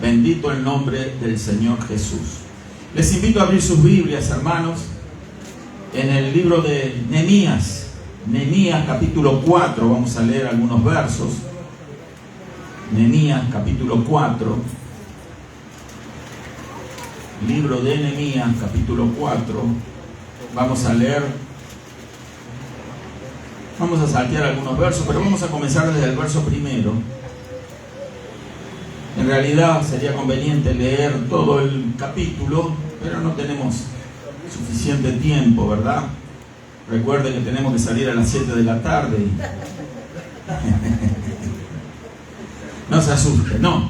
Bendito el nombre del Señor Jesús. Les invito a abrir sus Biblias, hermanos, en el libro de Nehemías. Nehemías capítulo 4, vamos a leer algunos versos. Nehemías capítulo 4. Libro de Nehemías capítulo 4. Vamos a leer. Vamos a saltear algunos versos, pero vamos a comenzar desde el verso primero. En realidad sería conveniente leer todo el capítulo, pero no tenemos suficiente tiempo, ¿verdad? Recuerde que tenemos que salir a las 7 de la tarde. No se asuste, no.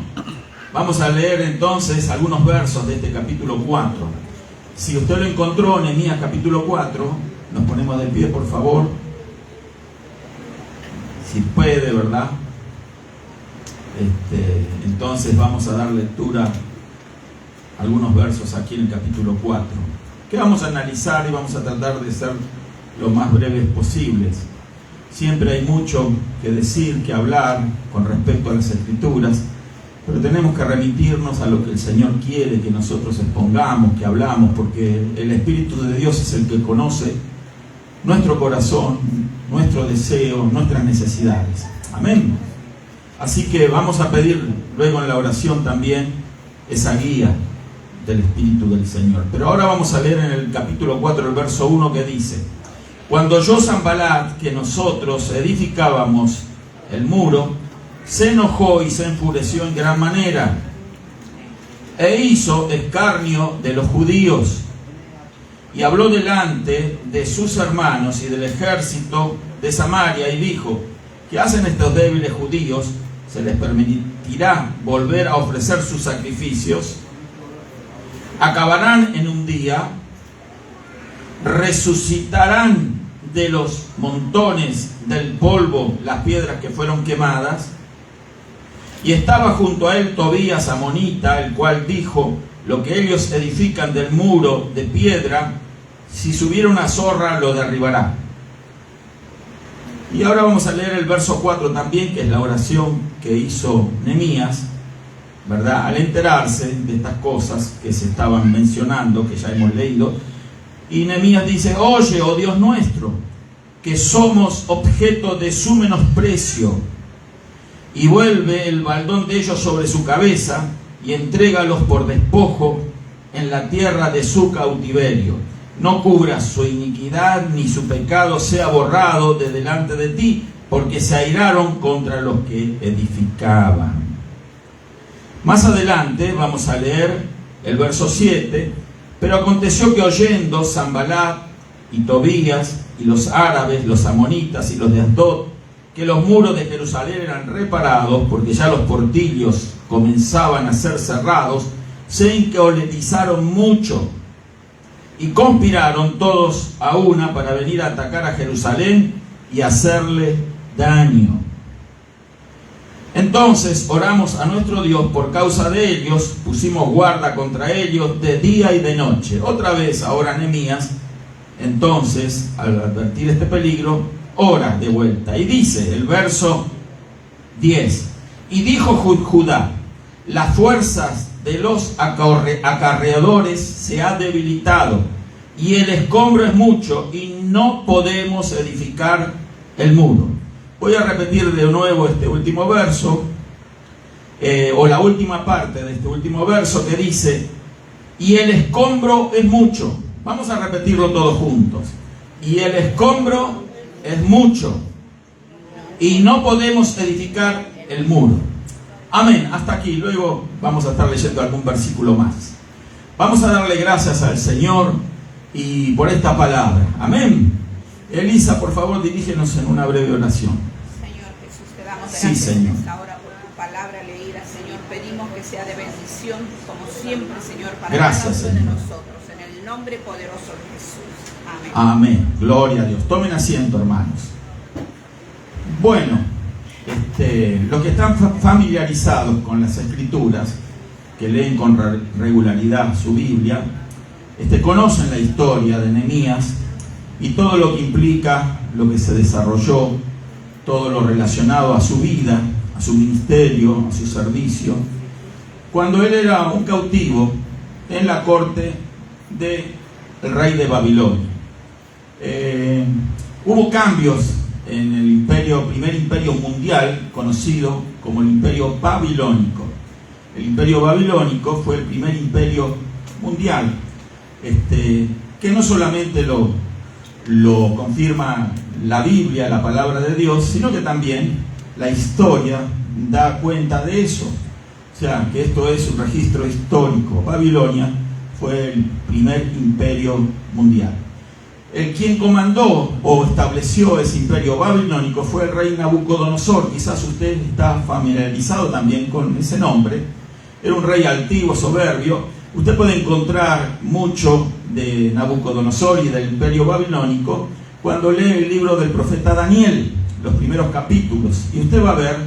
Vamos a leer entonces algunos versos de este capítulo 4. Si usted lo encontró, Nehemías capítulo 4, nos ponemos de pie, por favor. Si puede, ¿verdad? Entonces vamos a dar lectura a algunos versos aquí en el capítulo 4, que vamos a analizar y vamos a tratar de ser lo más breves posibles. Siempre hay mucho que decir, que hablar con respecto a las Escrituras, pero tenemos que remitirnos a lo que el Señor quiere que nosotros expongamos, que hablamos, porque el Espíritu de Dios es el que conoce nuestro corazón, nuestro deseo, nuestras necesidades. Amén. Así que vamos a pedir luego en la oración también esa guía del Espíritu del Señor. Pero ahora vamos a leer en el capítulo 4, el verso 1, que dice: Cuando oyó Sanbalat que nosotros edificábamos el muro, se enojó y se enfureció en gran manera, e hizo escarnio de los judíos, y habló delante de sus hermanos y del ejército de Samaria, y dijo: ¿Qué hacen estos débiles judíos? ¿Se les permitirá volver a ofrecer sus sacrificios? Acabarán en un día, resucitarán de los montones del polvo las piedras que fueron quemadas. Y estaba junto a él Tobías amonita, el cual dijo: lo que ellos edifican del muro de piedra, si subiera una zorra lo derribará. Y ahora vamos a leer el verso 4 también, que es la oración que hizo Nehemías, ¿verdad? Al enterarse de estas cosas que se estaban mencionando, que ya hemos leído. Y Nehemías dice: oye, oh Dios nuestro, que somos objeto de su menosprecio, y vuelve el baldón de ellos sobre su cabeza, y entrégalos por despojo en la tierra de su cautiverio. No cubras su iniquidad, ni su pecado sea borrado de delante de ti, porque se airaron contra los que edificaban. Más adelante vamos a leer el verso 7. Pero aconteció que oyendo Sanbalat y Tobías y los árabes, los amonitas y los de Asdod, que los muros de Jerusalén eran reparados, porque ya los portillos comenzaban a ser cerrados, se encolerizaron mucho y conspiraron todos a una para venir a atacar a Jerusalén y hacerle daño. Entonces oramos a nuestro Dios por causa de ellos, pusimos guarda contra ellos de día y de noche. Otra vez ahora Nehemías, entonces, al advertir este peligro, ora de vuelta. Y dice el verso 10: y dijo Judá: las fuerzas de los acarreadores se ha debilitado, y el escombro es mucho, y no podemos edificar el muro. Voy a repetir de nuevo este último verso, o la última parte de este último verso, que dice: y el escombro es mucho. Vamos a repetirlo todos juntos. Y el escombro es mucho, y no podemos edificar el muro. Amén, hasta aquí. Luego vamos a estar leyendo algún versículo más. Vamos a darle gracias al Señor y por esta palabra. Amén. Elisa, por favor, dirígenos en una breve oración. Señor Jesús, te damos Sí, gracias Señor. en esta hora por tu palabra leída, Señor. Pedimos que sea de bendición, como siempre, Señor, para Gracias, cada uno de Señor. nosotros. En el nombre poderoso de Jesús. Amén. Amén. Gloria a Dios. Tomen asiento, hermanos. Bueno, los que están familiarizados con las Escrituras, que leen con regularidad su Biblia, conocen la historia de Nehemías y todo lo que implica, lo que se desarrolló, todo lo relacionado a su vida, a su ministerio, a su servicio. cuando él era un cautivo en la corte del rey de Babilonia. Hubo cambios en el primer imperio mundial, conocido como el imperio babilónico. El imperio babilónico fue el primer imperio mundial, que no solamente lo confirma la Biblia, la palabra de Dios, sino que también la historia da cuenta de eso. O sea, que esto es un registro histórico. Babilonia fue el primer imperio mundial. Quien comandó o estableció ese imperio babilónico fue el rey Nabucodonosor. Quizás usted está familiarizado también con ese nombre. Era un rey altivo, soberbio. Usted puede encontrar mucho de Nabucodonosor y del imperio babilónico cuando lee el libro del profeta Daniel, los primeros capítulos, y usted va a ver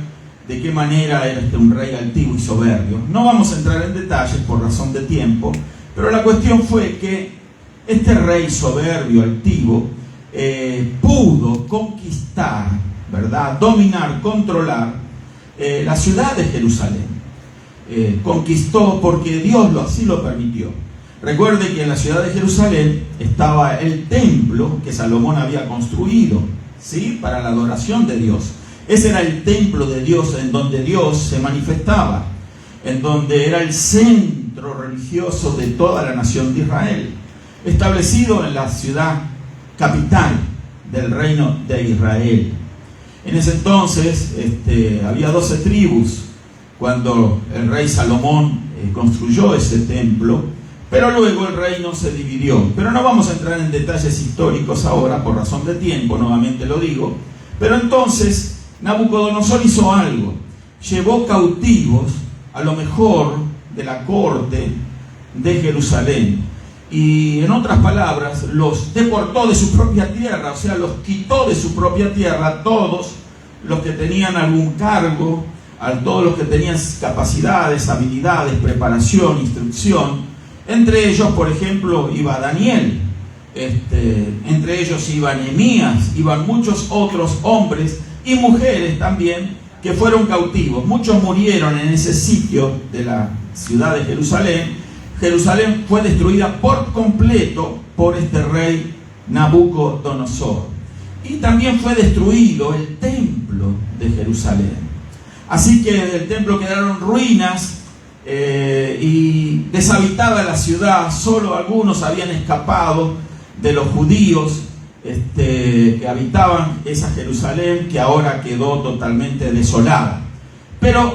de qué manera era un rey altivo y soberbio. No vamos a entrar en detalles por razón de tiempo, pero la cuestión fue que este rey soberbio, altivo, pudo conquistar, ¿verdad?, dominar, controlar la ciudad de Jerusalén. Conquistó porque Dios así lo permitió. Recuerde que en la ciudad de Jerusalén estaba el templo que Salomón había construido, ¿sí?, para la adoración de Dios. Ese era el templo de Dios en donde Dios se manifestaba, en donde era el centro religioso de toda la nación de Israel, establecido en la ciudad capital del reino de Israel. En ese entonces había 12 tribus cuando el rey Salomón construyó ese templo, pero luego el reino se dividió. Pero no vamos a entrar en detalles históricos ahora por razón de tiempo, nuevamente lo digo. Pero entonces Nabucodonosor hizo algo, llevó cautivos a lo mejor de la corte de Jerusalén, y en otras palabras los deportó de su propia tierra, o sea, los quitó de su propia tierra a todos los que tenían algún cargo, a todos los que tenían capacidades, habilidades, preparación, instrucción. Entre ellos, por ejemplo, iba Daniel, entre ellos iba Nehemías, iban muchos otros hombres y mujeres también que fueron cautivos. Muchos murieron en ese sitio de la ciudad de Jerusalén. Jerusalén fue destruida por completo por este rey Nabucodonosor. Y también fue destruido el templo de Jerusalén. Así que del templo quedaron ruinas y deshabitada la ciudad. Solo algunos habían escapado de los judíos que habitaban esa Jerusalén, que ahora quedó totalmente desolada. Pero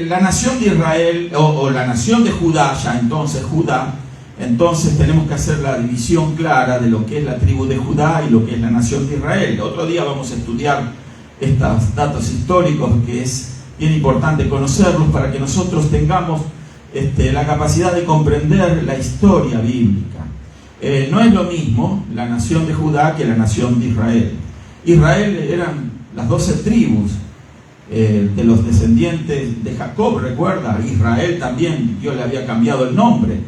la nación de Israel, o la nación de Judá, ya entonces Judá, entonces tenemos que hacer la división clara de lo que es la tribu de Judá y lo que es la nación de Israel. Otro día vamos a estudiar estos datos históricos, que es bien importante conocerlos para que nosotros tengamos la capacidad de comprender la historia bíblica. No es lo mismo la nación de Judá que la nación de Israel. Israel eran las 12 tribus de los descendientes de Jacob, recuerda. Israel también, Dios le había cambiado el nombre.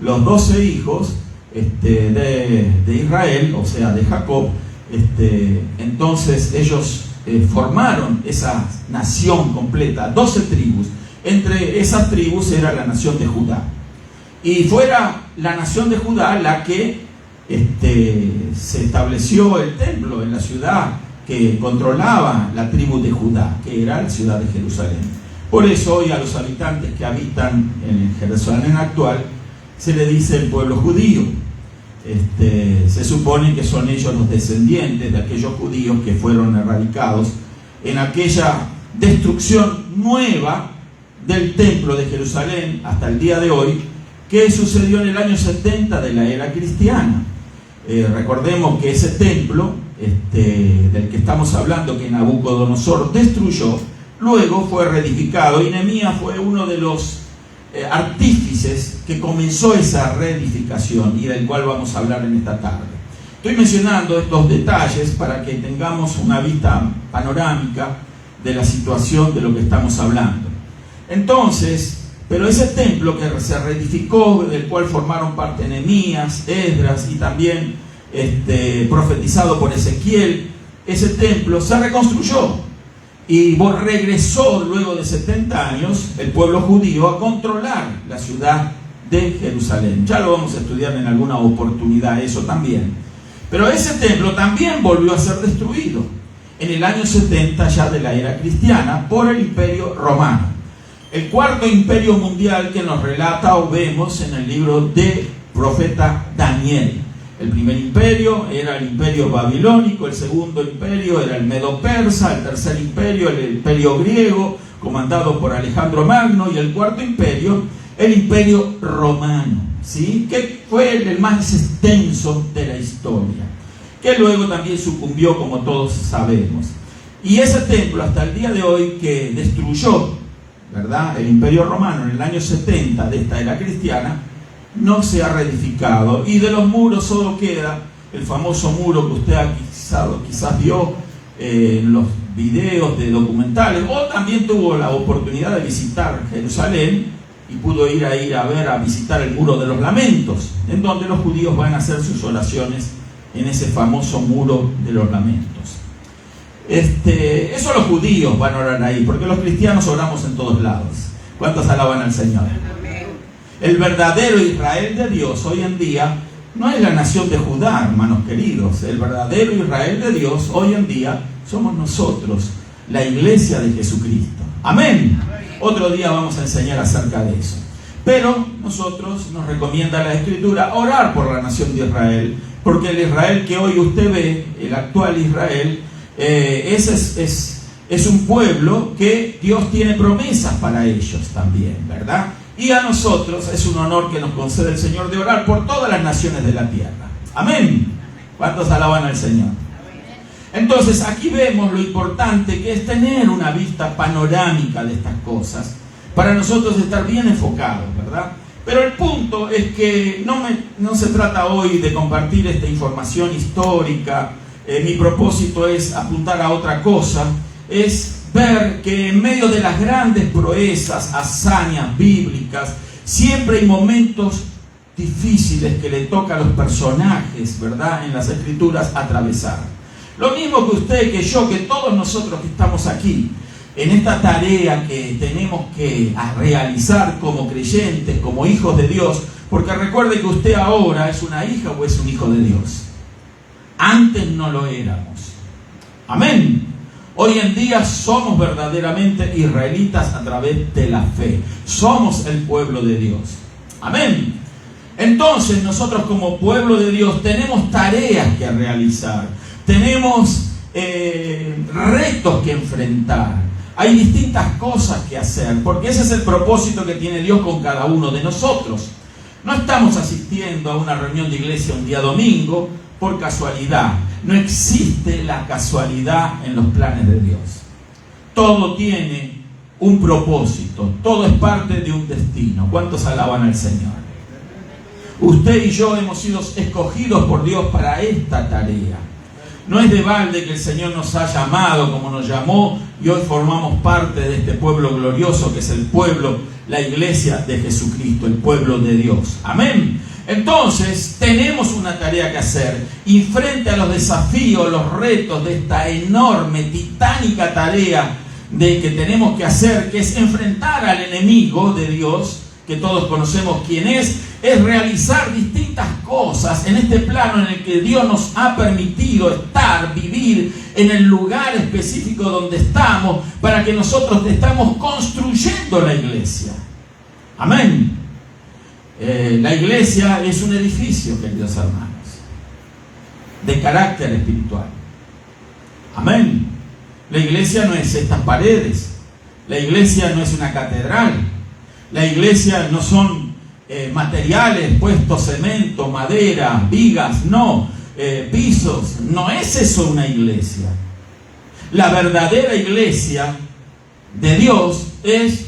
Los 12 hijos de Israel, o sea, de Jacob, entonces ellos formaron esa nación completa, 12 tribus. Entre esas tribus era la nación de Judá. Y fuera la nación de Judá la que se estableció el templo en la ciudad que controlaba la tribu de Judá, que era la ciudad de Jerusalén. Por eso hoy a los habitantes que habitan en Jerusalén actual se le dice el pueblo judío. Se supone que son ellos los descendientes de aquellos judíos que fueron erradicados en aquella destrucción nueva del templo de Jerusalén hasta el día de hoy, que sucedió en el año 70 de la era cristiana. Recordemos que ese templo del que estamos hablando, que Nabucodonosor destruyó, luego fue reedificado, y Nehemías fue uno de los artífices que comenzó esa reedificación, y del cual vamos a hablar en esta tarde. Estoy mencionando estos detalles para que tengamos una vista panorámica de la situación de lo que estamos hablando. Entonces, pero ese templo que se reedificó, del cual formaron parte Nehemías, Esdras y también profetizado por Ezequiel, ese templo se reconstruyó. y regresó luego de 70 años el pueblo judío a controlar la ciudad de Jerusalén. Ya lo vamos a estudiar en alguna oportunidad eso también. Pero ese templo también volvió a ser destruido en el año 70 ya de la era cristiana por el Imperio Romano. El cuarto imperio mundial que nos relata o vemos en el libro de profeta Daniel. El primer imperio era el imperio babilónico, el segundo imperio era el medo-persa, el tercer imperio el imperio griego, comandado por Alejandro Magno, y el cuarto imperio, el imperio romano, ¿sí? Que fue el más extenso de la historia, que luego también sucumbió, como todos sabemos. Y ese templo, hasta el día de hoy, que destruyó, ¿verdad?, el imperio romano en el año 70 de esta era cristiana, no se ha reedificado, y de los muros solo queda el famoso muro que usted quizás vio en los videos de documentales, o también tuvo la oportunidad de visitar Jerusalén y pudo ir a visitar el muro de los lamentos, en donde los judíos van a hacer sus oraciones en ese famoso muro de los lamentos. Eso los judíos van a orar ahí, porque los cristianos oramos en todos lados. ¿Cuántos alaban al Señor? El verdadero Israel de Dios hoy en día no es la nación de Judá, hermanos queridos. El verdadero Israel de Dios hoy en día somos nosotros, la iglesia de Jesucristo. Amén. Otro día vamos a enseñar acerca de eso. Pero nosotros nos recomienda la Escritura orar por la nación de Israel, porque el Israel que hoy usted ve, el actual Israel, es un pueblo que Dios tiene promesas para ellos también, ¿verdad? Y a nosotros es un honor que nos concede el Señor de orar por todas las naciones de la tierra. Amén. ¿Cuántos alaban al Señor? Entonces aquí vemos lo importante que es tener una vista panorámica de estas cosas, para nosotros estar bien enfocados, ¿verdad? Pero el punto es que no se trata hoy de compartir esta información histórica. Mi propósito es apuntar a otra cosa, es ver que en medio de las grandes proezas, hazañas bíblicas, siempre hay momentos difíciles que le toca a los personajes, ¿verdad?, en las Escrituras atravesar. Lo mismo que usted, que yo, que todos nosotros que estamos aquí, en esta tarea que tenemos que realizar como creyentes, como hijos de Dios, porque recuerde que usted ahora es una hija o es un hijo de Dios. Antes no lo éramos. Amén. Hoy en día somos verdaderamente israelitas a través de la fe. Somos el pueblo de Dios. Amén. Entonces nosotros como pueblo de Dios tenemos tareas que realizar. Tenemos retos que enfrentar. Hay distintas cosas que hacer, porque ese es el propósito que tiene Dios con cada uno de nosotros. No estamos asistiendo a una reunión de iglesia un día domingo por casualidad. No existe la casualidad en los planes de Dios. Todo tiene un propósito, todo es parte de un destino. ¿Cuántos alaban al Señor? Usted y yo hemos sido escogidos por Dios para esta tarea. No es de balde que el Señor nos ha llamado como nos llamó y hoy formamos parte de este pueblo glorioso que es el pueblo, la iglesia de Jesucristo, el pueblo de Dios. Amén. Entonces tenemos una tarea que hacer y frente a los desafíos, los retos de esta enorme, titánica tarea que tenemos que hacer, que es enfrentar al enemigo de Dios, que todos conocemos quién es realizar distintas cosas en este plano en el que Dios nos ha permitido estar, vivir en el lugar específico donde estamos, para que nosotros estamos construyendo la iglesia. Amén. La iglesia es un edificio, queridos hermanos, de carácter espiritual. Amén. La iglesia no es estas paredes. La iglesia no es una catedral. La iglesia no son materiales puestos, cemento, madera, vigas, no, pisos. No es eso una iglesia. La verdadera iglesia de Dios es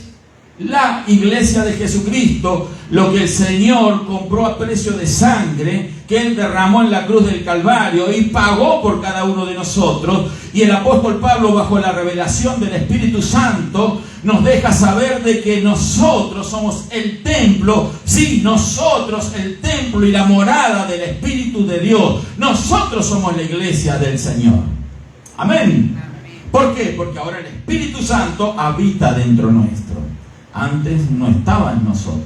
la iglesia de Jesucristo, lo que el Señor compró a precio de sangre, que Él derramó en la cruz del Calvario y pagó por cada uno de nosotros. Y el apóstol Pablo, bajo la revelación del Espíritu Santo, nos deja saber de que nosotros somos el templo, sí, nosotros el templo y la morada del Espíritu de Dios. Nosotros somos la iglesia del Señor. Amén. ¿Por qué? Porque ahora el Espíritu Santo habita dentro nuestro. Antes no estaba en nosotros.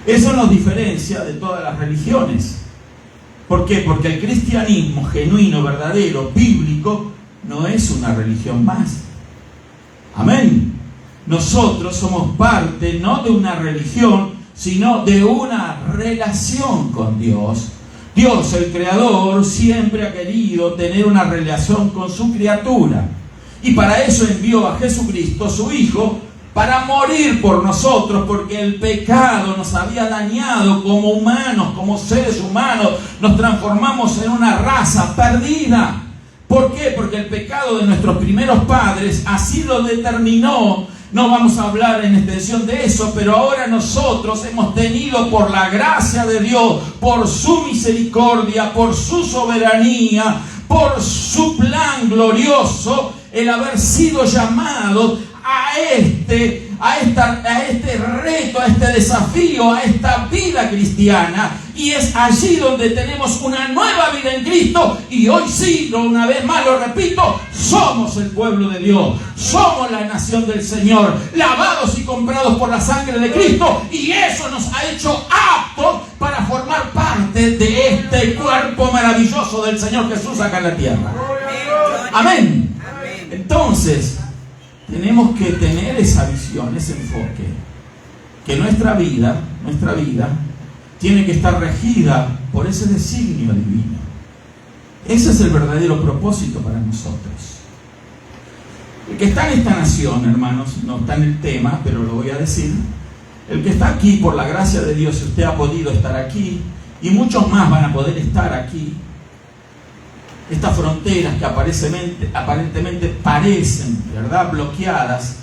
Eso nos diferencia de todas las religiones. ¿Por qué? Porque el cristianismo genuino, verdadero, bíblico, no es una religión más. Amén. Nosotros somos parte no de una religión, sino de una relación con Dios. Dios, el Creador, siempre ha querido tener una relación con su criatura. Y para eso envió a Jesucristo, su Hijo, para morir por nosotros, porque el pecado nos había dañado como humanos, como seres humanos. Nos transformamos en una raza perdida. ¿Por qué? Porque el pecado de nuestros primeros padres así lo determinó. No vamos a hablar en extensión de eso, pero ahora nosotros hemos tenido, por la gracia de Dios, por su misericordia, por su soberanía, por su plan glorioso, el haber sido llamados a este reto, a este desafío, a esta vida cristiana. Y es allí donde tenemos una nueva vida en Cristo. Y hoy sí, una vez más lo repito, somos el pueblo de Dios, somos la nación del Señor, lavados y comprados por la sangre de Cristo. Y eso nos ha hecho aptos para formar parte de este cuerpo maravilloso del Señor Jesús acá en la tierra. Amén. Entonces, tenemos que tener esa visión, ese enfoque, que nuestra vida tiene que estar regida por ese designio divino. Ese es el verdadero propósito para nosotros. El que está en esta nación, hermanos, no está en el tema, pero lo voy a decir. El que está aquí por la gracia de Dios, usted ha podido estar aquí, y muchos más van a poder estar aquí. Estas fronteras que aparentemente parecen, ¿verdad?, bloqueadas,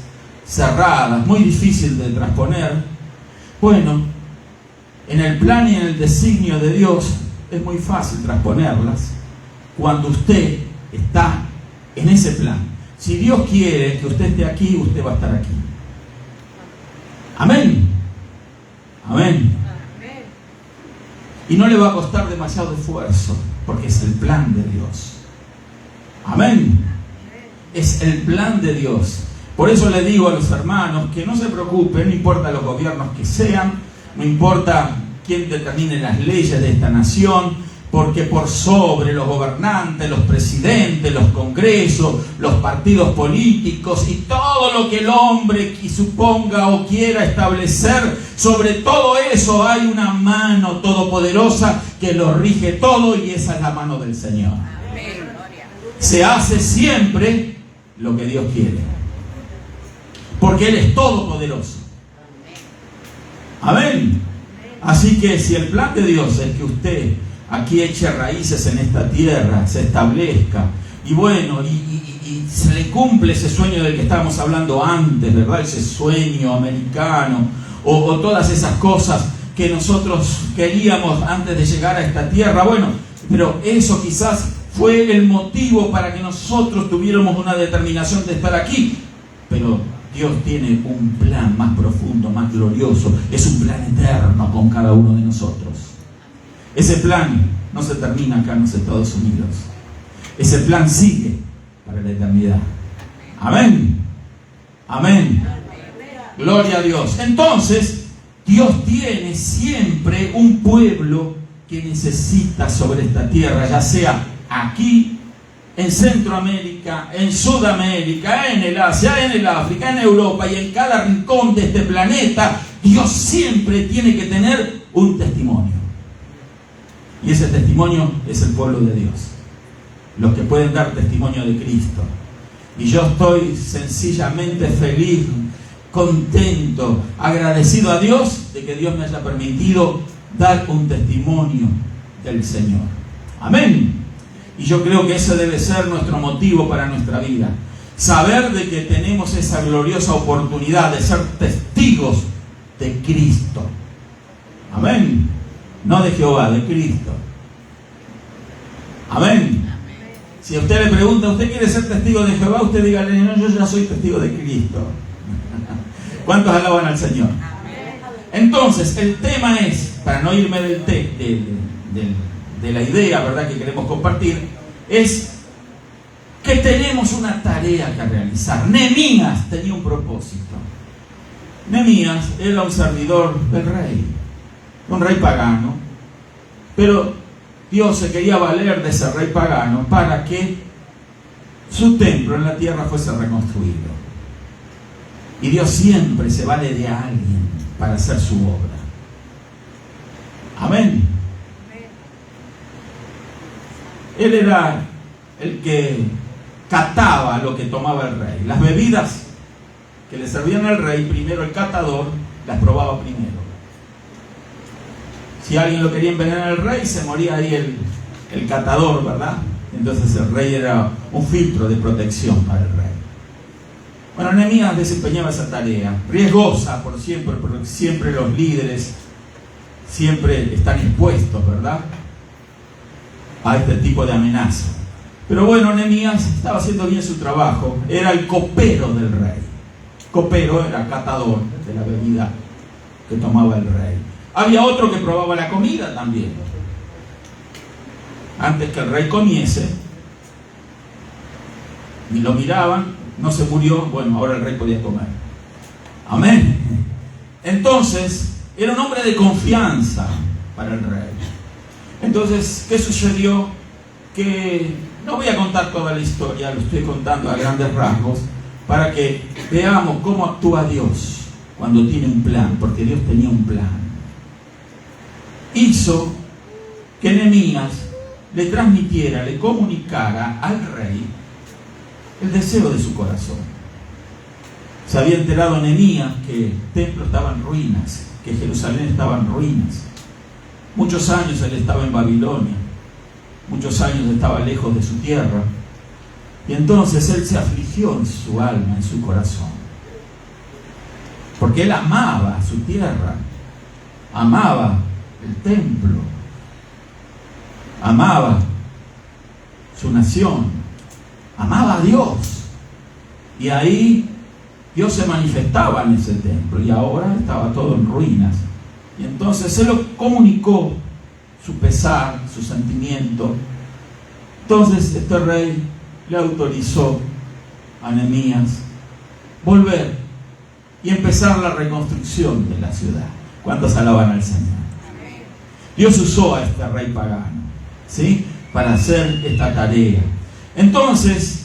cerradas, muy difícil de trasponer. Bueno, en el plan y en el designio de Dios es muy fácil trasponerlas cuando usted está en ese plan. Si Dios quiere que usted esté aquí, usted va a estar aquí. Amén. Amén. Y no le va a costar demasiado esfuerzo, porque es el plan de Dios. Amén. Es el plan de Dios. Por eso le digo a los hermanos que no se preocupen, no importa los gobiernos que sean, no importa quién determine las leyes de esta nación, porque por sobre los gobernantes, los presidentes, los congresos, los partidos políticos y todo lo que el hombre suponga o quiera establecer, sobre todo eso hay una mano todopoderosa que lo rige todo, y esa es la mano del Señor. Se hace siempre lo que Dios quiere, porque Él es todopoderoso. Amén. Así que si el plan de Dios es que usted aquí eche raíces en esta tierra, se establezca, y bueno, y se le cumple ese sueño del que estábamos hablando antes, ¿verdad? Ese sueño americano, o todas esas cosas que nosotros queríamos antes de llegar a esta tierra. Bueno, pero eso quizás fue el motivo para que nosotros tuviéramos una determinación de estar aquí. Pero Dios tiene un plan más profundo, más glorioso. Es un plan eterno con cada uno de nosotros. Ese plan no se termina acá en los Estados Unidos. Ese plan sigue para la eternidad. Amén. Amén. Gloria a Dios. Entonces, Dios tiene siempre un pueblo que necesita sobre esta tierra, ya sea aquí, en Centroamérica, en Sudamérica, en el Asia, en el África, en Europa y en cada rincón de este planeta. Dios siempre tiene que tener un testimonio. Y ese testimonio es el pueblo de Dios, los que pueden dar testimonio de Cristo. Y yo estoy sencillamente feliz, contento, agradecido a Dios de que Dios me haya permitido dar un testimonio del Señor. Amén. Y yo creo que ese debe ser nuestro motivo para nuestra vida. Saber de que tenemos esa gloriosa oportunidad de ser testigos de Cristo. Amén. No de Jehová, de Cristo. Amén. Si a usted le pregunta, ¿usted quiere ser testigo de Jehová? Usted dígale, no, yo ya soy testigo de Cristo. ¿Cuántos alaban al Señor? Entonces, el tema es, para no irme de la idea, ¿verdad?, que queremos compartir, es que tenemos una tarea que realizar. Nehemías tenía un propósito. Nehemías era un servidor del rey, un rey pagano, pero Dios se quería valer de ese rey pagano para que su templo en la tierra fuese reconstruido. Y Dios siempre se vale de alguien para hacer su obra. Amén. Él era el que cataba lo que tomaba el rey. Las bebidas que le servían al rey, primero el catador las probaba primero. Si alguien lo quería envenenar al rey, se moría ahí el catador, ¿verdad? Entonces el rey era un filtro de protección para el rey. Bueno, Nehemías desempeñaba esa tarea, riesgosa por siempre, porque siempre los líderes siempre están expuestos, ¿verdad?, a este tipo de amenaza. Pero bueno, Nehemías estaba haciendo bien su trabajo, era el copero del rey. Copero era catador de la bebida que tomaba el rey. Había otro que probaba la comida también. Antes que el rey comiese, y lo miraban, no se murió, bueno, ahora el rey podía comer. Amén. Entonces, era un hombre de confianza para el rey. Entonces, ¿qué sucedió? Que no voy a contar toda la historia, lo estoy contando a grandes rasgos, para que veamos cómo actúa Dios cuando tiene un plan, porque Dios tenía un plan. Hizo que Nehemías le transmitiera, le comunicara al rey el deseo de su corazón. Se había enterado Nehemías que el templo estaba en ruinas, que Jerusalén estaba en ruinas. Muchos años él estaba en Babilonia, muchos años estaba lejos de su tierra, y entonces él se afligió en su alma, en su corazón, porque él amaba su tierra, amaba el templo, amaba su nación, amaba a Dios, y ahí Dios se manifestaba en ese templo, y ahora estaba todo en ruinas. Y entonces se lo comunicó su pesar, su sentimiento. Entonces este rey le autorizó a Nehemías volver y empezar la reconstrucción de la ciudad. ¿Cuántos alaban al Señor? Dios usó a este rey pagano, ¿sí?, para hacer esta tarea. Entonces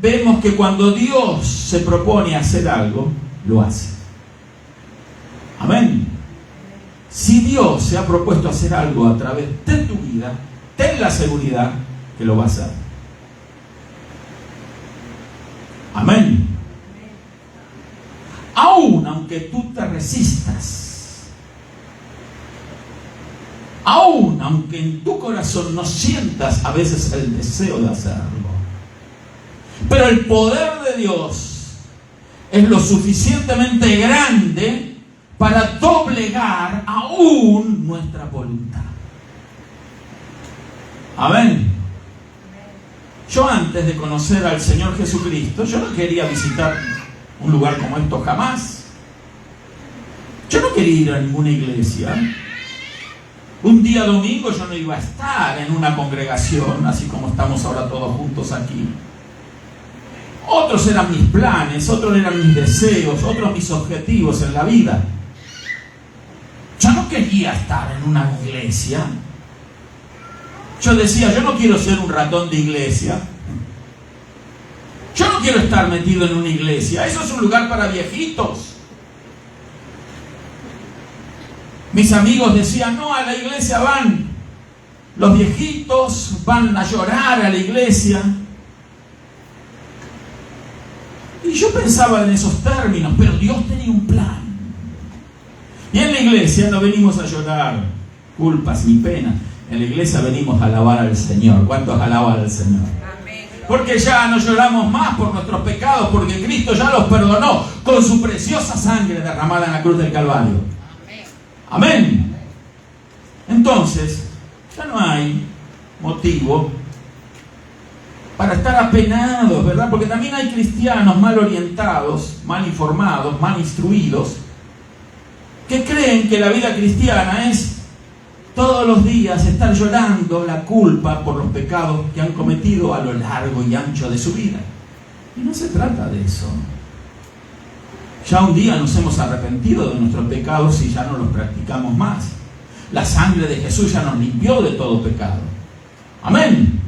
vemos que cuando Dios se propone hacer algo, lo hace. Amén. Si Dios se ha propuesto hacer algo a través de tu vida, ten la seguridad que lo va a hacer. Amén. Aún aunque tú te resistas, aún aunque en tu corazón no sientas a veces el deseo de hacerlo, pero el poder de Dios es lo suficientemente grande para doblegar aún nuestra voluntad. Amén. Yo antes de conocer al Señor Jesucristo, yo no quería visitar un lugar como esto jamás. Yo no quería ir a ninguna iglesia. Un día domingo yo no iba a estar en una congregación, así como estamos ahora todos juntos aquí. Otros eran mis planes, otros eran mis deseos, otros mis objetivos en la vida. Yo no quería estar en una iglesia. Yo decía, yo no quiero ser un ratón de iglesia. Yo no quiero estar metido en una iglesia. Eso es un lugar para viejitos. Mis amigos decían, no, a la iglesia van los viejitos, van a llorar a la iglesia. Y yo pensaba en esos términos, pero Dios tenía un plan. Y en la iglesia no venimos a llorar culpas ni penas. En la iglesia venimos a alabar al Señor. ¿Cuántos alaban al Señor? Amén. Porque ya no lloramos más por nuestros pecados, porque Cristo ya los perdonó con su preciosa sangre derramada en la cruz del Calvario. Amén. Amén. Entonces, ya no hay motivo para estar apenados, ¿verdad? Porque también hay cristianos mal orientados, mal informados, mal instruidos, que creen que la vida cristiana es todos los días estar llorando la culpa por los pecados que han cometido a lo largo y ancho de su vida. Y no se trata de eso. Ya un día nos hemos arrepentido de nuestros pecados y ya no los practicamos más. La sangre de Jesús ya nos limpió de todo pecado. Amén.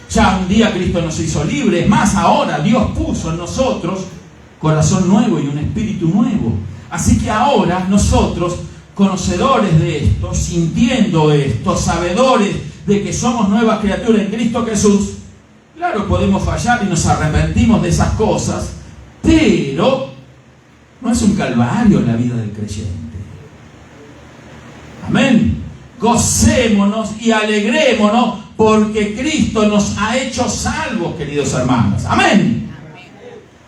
Ya un día Cristo nos hizo libres. Más ahora Dios puso en nosotros corazón nuevo y un espíritu nuevo. Así que ahora nosotros, conocedores de esto, sintiendo esto, sabedores de que somos nuevas criaturas en Cristo Jesús, claro, podemos fallar y nos arrepentimos de esas cosas, pero no es un calvario la vida del creyente. Amén. Gocémonos y alegrémonos porque Cristo nos ha hecho salvos, queridos hermanos. Amén.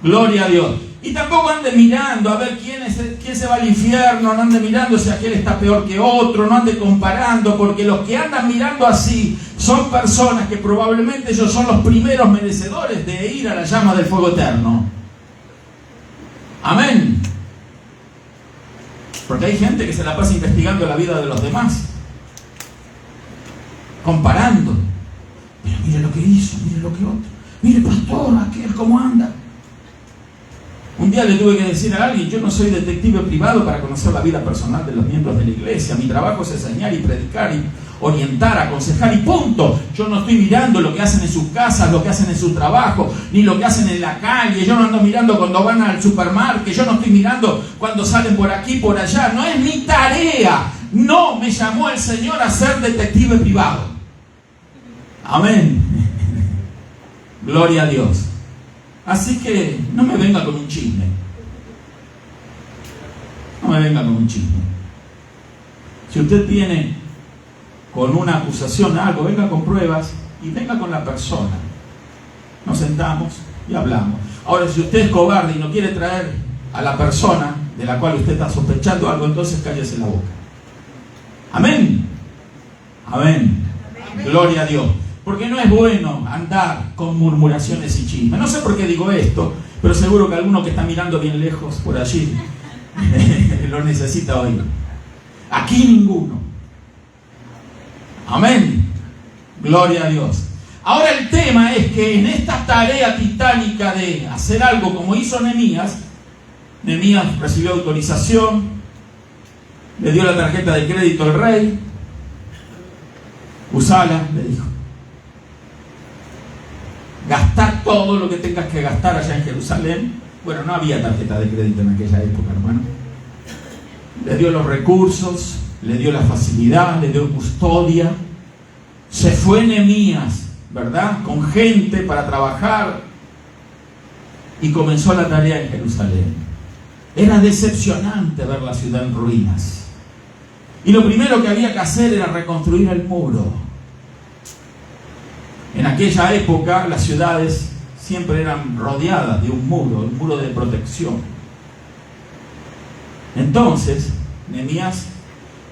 Gloria a Dios. Y tampoco ande mirando a ver quién se va al infierno, no ande mirando si aquel está peor que otro, no ande comparando, porque los que andan mirando así son personas que probablemente ellos son los primeros merecedores de ir a la llama del fuego eterno. Amén. Porque hay gente que se la pasa investigando la vida de los demás, comparando. Pero mire lo que hizo, mire lo que otro. Mire, pastor, aquel cómo anda. Un día le tuve que decir a alguien, yo no soy detective privado para conocer la vida personal de los miembros de la iglesia. Mi trabajo es enseñar y predicar y orientar, aconsejar y punto. Yo no estoy mirando lo que hacen en sus casas, lo que hacen en su trabajo, ni lo que hacen en la calle. Yo no ando mirando cuando van al supermercado, yo no estoy mirando cuando salen por aquí, por allá. No es mi tarea. No me llamó el Señor a ser detective privado. Amén. Gloria a Dios. Así que no me venga con un chisme. No me venga con un chisme. Si usted viene con una acusación, algo, venga con pruebas y venga con la persona. Nos sentamos y hablamos. Ahora, si usted es cobarde y no quiere traer a la persona de la cual usted está sospechando algo, entonces cállese la boca. Amén. Amén. Gloria a Dios. Porque no es bueno andar con murmuraciones y chismes. No sé por qué digo esto, pero seguro que alguno que está mirando bien lejos por allí lo necesita oír. Aquí ninguno. Amén. Gloria a Dios. Ahora el tema es que en esta tarea titánica de hacer algo como hizo Nehemías, Nehemías recibió autorización, le dio la tarjeta de crédito al rey, usala, le dijo. Gastar todo lo que tengas que gastar allá en Jerusalén. Bueno, no había tarjeta de crédito en aquella época, hermano. Le dio los recursos, le dio la facilidad, le dio custodia. Se fue Nehemías, ¿verdad? Con gente para trabajar y comenzó la tarea en Jerusalén. Era decepcionante ver la ciudad en ruinas. Y lo primero que había que hacer era reconstruir el muro. En aquella época las ciudades siempre eran rodeadas de un muro de protección. Entonces, Nehemías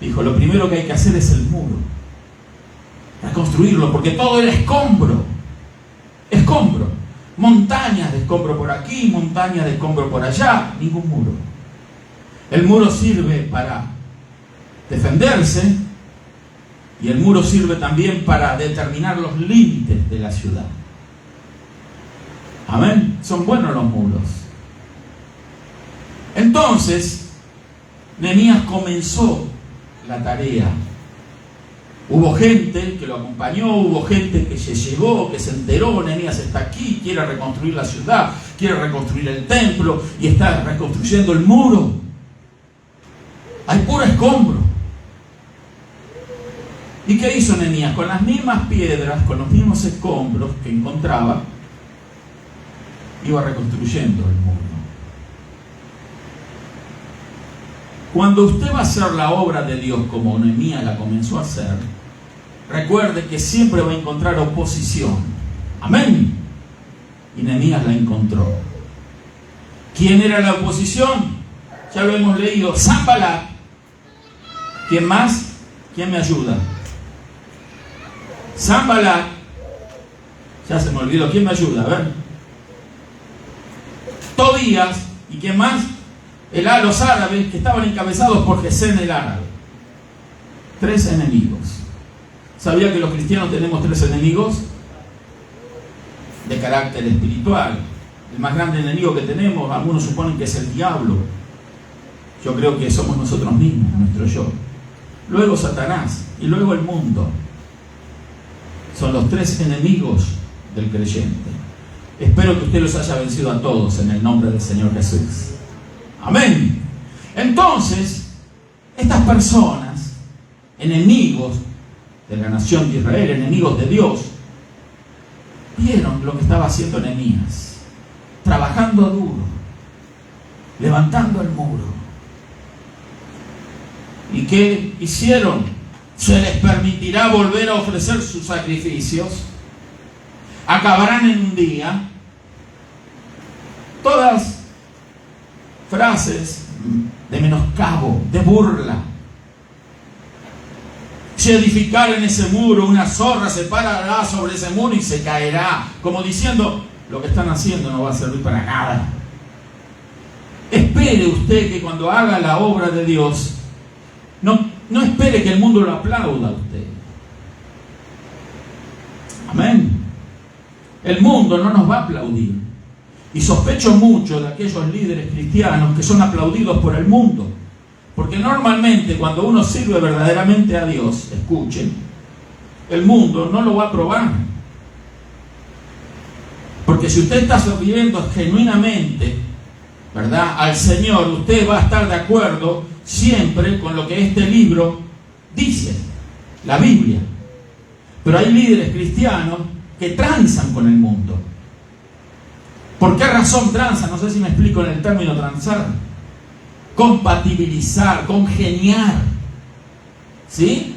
dijo, lo primero que hay que hacer es el muro. Reconstruirlo, porque todo era escombro. Escombro. Montañas de escombro por aquí, montañas de escombro por allá, ningún muro. El muro sirve para defenderse. Y el muro sirve también para determinar los límites de la ciudad. Amén. Son buenos los muros. Entonces, Nehemías comenzó la tarea. Hubo gente que lo acompañó, hubo gente que se llegó, que se enteró, Nehemías está aquí, quiere reconstruir la ciudad, quiere reconstruir el templo y está reconstruyendo el muro. Hay puro escombro. ¿Y qué hizo Nehemías? Con las mismas piedras, con los mismos escombros que encontraba, iba reconstruyendo el muro. Cuando usted va a hacer la obra de Dios como Nehemías la comenzó a hacer, recuerde que siempre va a encontrar oposición. Amén. Y Nehemías la encontró. ¿Quién era la oposición? Ya lo hemos leído. Sanballat. ¿Quién más? ¿Quién me ayuda? Sanballat, ya se me olvidó, ¿quién me ayuda? A ver. Tobías, ¿y quién más? Los árabes que estaban encabezados por Gesén el árabe. 3 enemigos. ¿Sabía que los cristianos tenemos 3 enemigos? De carácter espiritual. El más grande enemigo que tenemos, algunos suponen que es el diablo. Yo creo que somos nosotros mismos, nuestro yo. Luego Satanás y luego el mundo. Son los 3 enemigos del creyente. Espero que usted los haya vencido a todos en el nombre del Señor Jesús. Amén. Entonces, estas personas, enemigos de la nación de Israel, enemigos de Dios, vieron lo que estaba haciendo Nehemías, trabajando duro, levantando el muro. ¿Y qué hicieron? Se les permitirá volver a ofrecer sus sacrificios. Acabarán en un día. Todas frases de menoscabo, de burla. Si edificaren ese muro, una zorra se parará sobre ese muro y se caerá. Como diciendo, lo que están haciendo no va a servir para nada. Espere usted que cuando haga la obra de Dios, no espere que el mundo lo aplauda a usted. Amén. El mundo no nos va a aplaudir. Y sospecho mucho de aquellos líderes cristianos que son aplaudidos por el mundo. Porque normalmente cuando uno sirve verdaderamente a Dios, escuchen, el mundo no lo va a aprobar. Porque si usted está sirviendo genuinamente, ¿verdad?, al Señor, usted va a estar de acuerdo siempre con lo que este libro dice, la Biblia. Pero hay líderes cristianos que transan con el mundo. ¿Por qué razón transan? No sé si me explico en el término transar. Compatibilizar, congeniar. ¿Sí?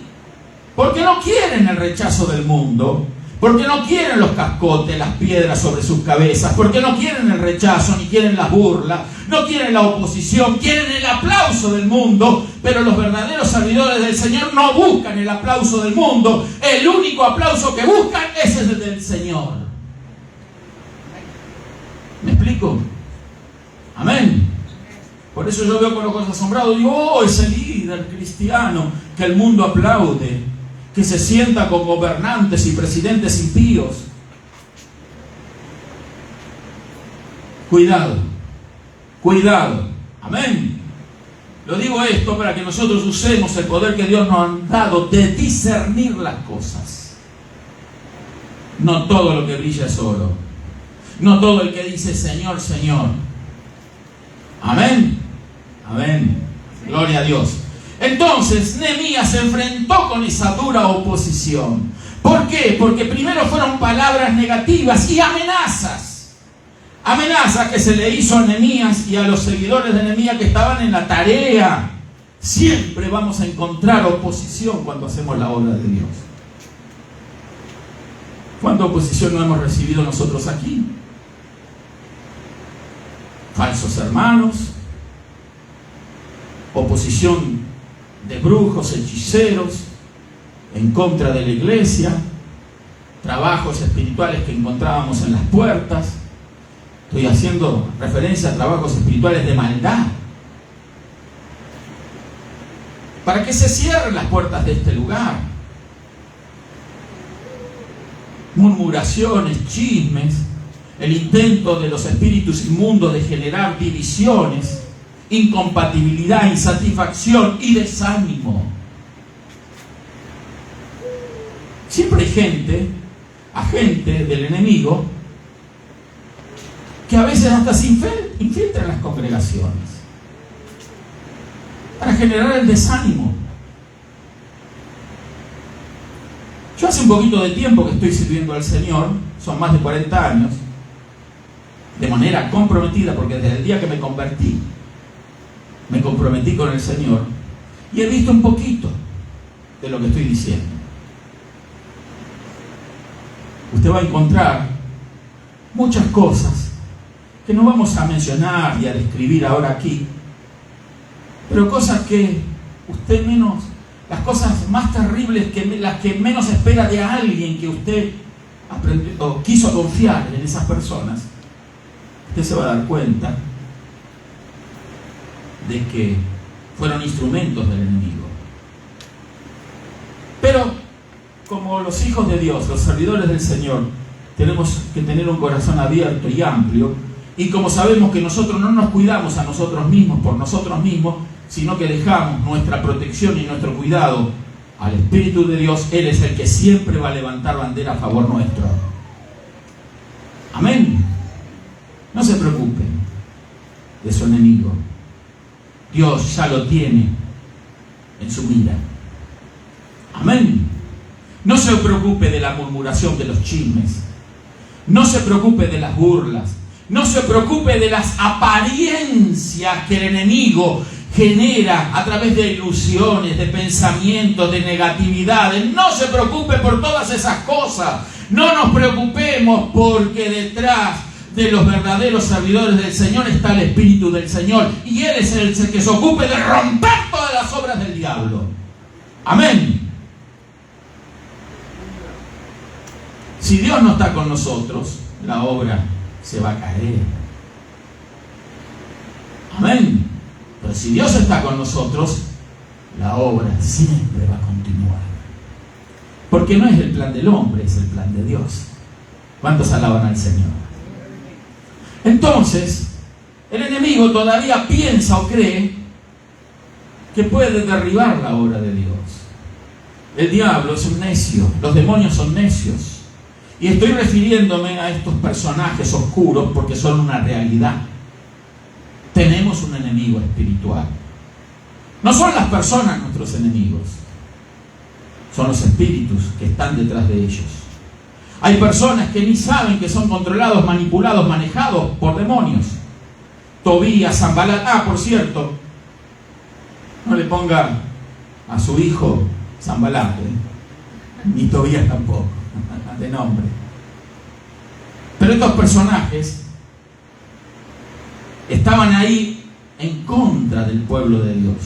Porque no quieren el rechazo del mundo. Porque no quieren los cascotes, las piedras sobre sus cabezas. Porque no quieren el rechazo, ni quieren las burlas. No quieren la oposición, quieren el aplauso del mundo. Pero los verdaderos servidores del Señor no buscan el aplauso del mundo. El único aplauso que buscan es el del Señor. ¿Me explico? Amén. Por eso yo veo con los ojos asombrados. Digo, oh, ese líder cristiano que el mundo aplaude, que se sienta con gobernantes y presidentes impíos. Cuidado, cuidado. Amén. Lo digo esto para que nosotros usemos el poder que Dios nos ha dado de discernir las cosas. No todo lo que brilla es oro. No todo el que dice Señor, Señor. Amén. Amén. Gloria a Dios. Entonces, Nehemías se enfrentó con esa dura oposición. ¿Por qué? Porque primero fueron palabras negativas y amenazas. Amenazas que se le hizo a Nehemías y a los seguidores de Nehemías que estaban en la tarea. Siempre vamos a encontrar oposición cuando hacemos la obra de Dios. ¿Cuánta oposición no hemos recibido nosotros aquí? Falsos hermanos, oposición de brujos, hechiceros, en contra de la iglesia, trabajos espirituales que encontrábamos en las puertas. Estoy haciendo referencia a trabajos espirituales de maldad. Para que se cierren las puertas de este lugar. Murmuraciones, chismes, el intento de los espíritus inmundos de generar divisiones, incompatibilidad, insatisfacción y desánimo. Siempre hay agente del enemigo, que a veces hasta se infiltra en las congregaciones para generar el desánimo. Yo hace un poquito de tiempo que estoy sirviendo al Señor, son más de 40 años, de manera comprometida, porque desde el día que me convertí, me comprometí con el Señor y he visto un poquito de lo que estoy diciendo. Usted va a encontrar muchas cosas que no vamos a mencionar y a describir ahora aquí, pero cosas que usted menos, las cosas más terribles, las que menos espera de alguien que usted aprendió o quiso confiar en esas personas, usted se va a dar cuenta de que fueron instrumentos del enemigo. como los hijos de Dios, los servidores del Señor, tenemos que tener un corazón abierto y amplio, y como sabemos que nosotros no nos cuidamos a nosotros mismos por nosotros mismos, sino que dejamos nuestra protección y nuestro cuidado al Espíritu de Dios, Él es el que siempre va a levantar bandera a favor nuestro. Amén. No se preocupen de su enemigo. Dios ya lo tiene en su mira. Amén. No se preocupe de la murmuración, de los chismes. No se preocupe de las burlas. No se preocupe de las apariencias que el enemigo genera a través de ilusiones, de pensamientos, de negatividades. No se preocupe por todas esas cosas. No nos preocupemos, porque detrás de los verdaderos servidores del Señor está el Espíritu del Señor, y Él es el que se ocupe de romper todas las obras del diablo. Amén. Si Dios no está con nosotros, la obra se va a caer. Amén. Pero si Dios está con nosotros, la obra siempre va a continuar. Porque no es el plan del hombre, es el plan de Dios. ¿Cuántos alaban al Señor? Entonces, el enemigo todavía piensa o cree que puede derribar la obra de Dios. El diablo es un necio, los demonios son necios. Y estoy refiriéndome a estos personajes oscuros porque son una realidad. Tenemos un enemigo espiritual. No son las personas nuestros enemigos, son los espíritus que están detrás de ellos. Hay personas que ni saben que son controlados, manipulados, manejados por demonios. Tobías, Sanbalat. Por cierto, no le ponga a su hijo Sanbalat, ni Tobías tampoco, de nombre. Pero estos personajes estaban ahí en contra del pueblo de Dios.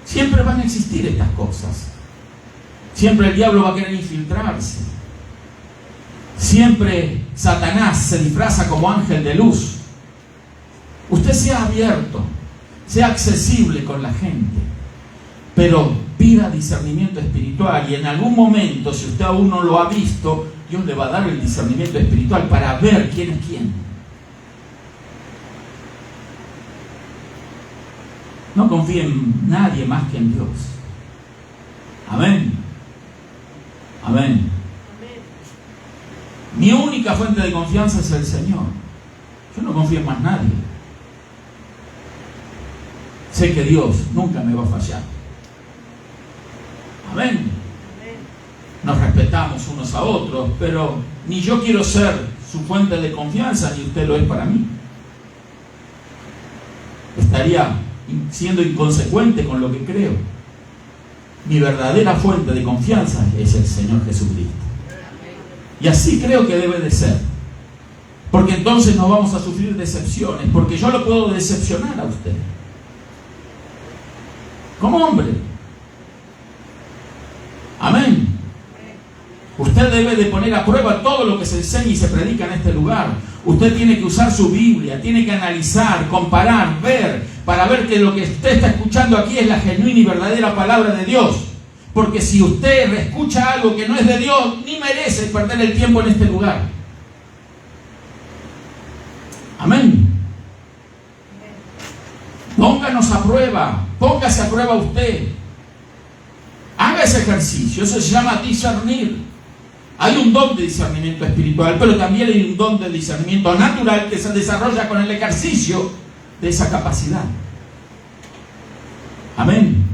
Siempre van a existir estas cosas. Siempre el diablo va a querer infiltrarse. Siempre Satanás se disfraza como ángel de luz. Usted sea abierto, sea accesible con la gente, pero pida discernimiento espiritual, y en algún momento, si usted aún no lo ha visto, Dios le va a dar el discernimiento espiritual para ver quién es quién. No confíe en nadie más que en Dios. Amén. Amén. Mi única fuente de confianza es el Señor. Yo no confío en más nadie. Sé que Dios nunca me va a fallar. Amén. Nos respetamos unos a otros, pero ni yo quiero ser su fuente de confianza, ni usted lo es para mí. Estaría siendo inconsecuente con lo que creo. Mi verdadera fuente de confianza es el Señor Jesucristo. Y así creo que debe de ser. Porque entonces no vamos a sufrir decepciones, porque yo lo puedo decepcionar a usted como hombre. Amén. Usted debe de poner a prueba todo lo que se enseña y se predica en este lugar. Usted tiene que usar su Biblia, tiene que analizar, comparar, ver, para ver que lo que usted está escuchando aquí es la genuina y verdadera palabra de Dios. Porque si usted escucha algo que no es de Dios, ni merece perder el tiempo en este lugar. Amén. Pónganos a prueba, póngase a prueba usted. Haga ese ejercicio, eso se llama discernir. Hay un don de discernimiento espiritual, pero también hay un don de discernimiento natural que se desarrolla con el ejercicio de esa capacidad. Amén.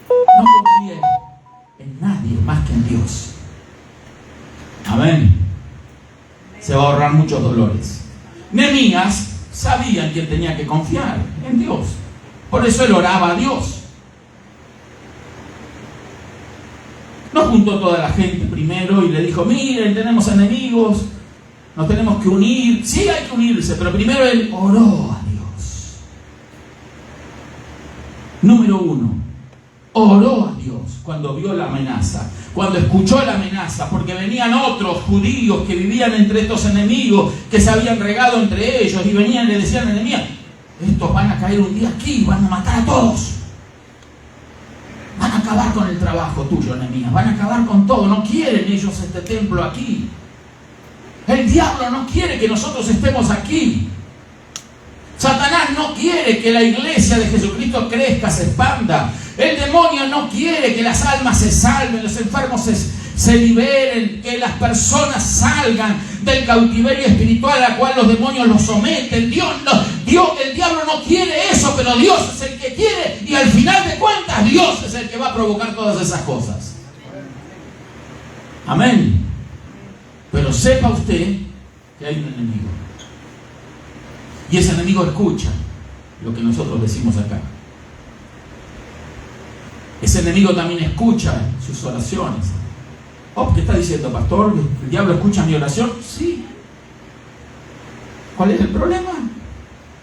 No confíe en nadie más que en Dios. Amén. Se va a ahorrar muchos dolores. Nehemías sabía en quién tenía que confiar, en Dios. Por eso él oraba a Dios. No juntó toda la gente primero y le dijo: miren, tenemos enemigos, nos tenemos que unir. Sí, hay que unirse, pero primero él oró a Dios. Número 1, oró a Dios cuando vio la amenaza, cuando escuchó la amenaza, porque venían otros judíos que vivían entre estos enemigos, que se habían regado entre ellos, y venían y le decían a Nehemías: estos van a caer un día aquí, van a matar a todos, van a acabar acabar con el trabajo tuyo, Nehemías. Van a acabar con todo. No quieren ellos este templo aquí. El diablo no quiere que nosotros estemos aquí. Satanás no quiere que la iglesia de Jesucristo crezca, se expanda. El demonio no quiere que las almas se salven, los enfermos se liberen, que las personas salgan del cautiverio espiritual a cual los demonios los someten. El diablo no quiere eso, pero Dios es el que quiere, y al final de cuentas Dios es el que va a provocar todas esas cosas. Amén. Pero sepa usted que hay un enemigo. Y ese enemigo escucha lo que nosotros decimos acá. Ese enemigo también escucha sus oraciones. ¿Qué está diciendo, pastor? ¿El diablo escucha mi oración? Sí. ¿Cuál es el problema?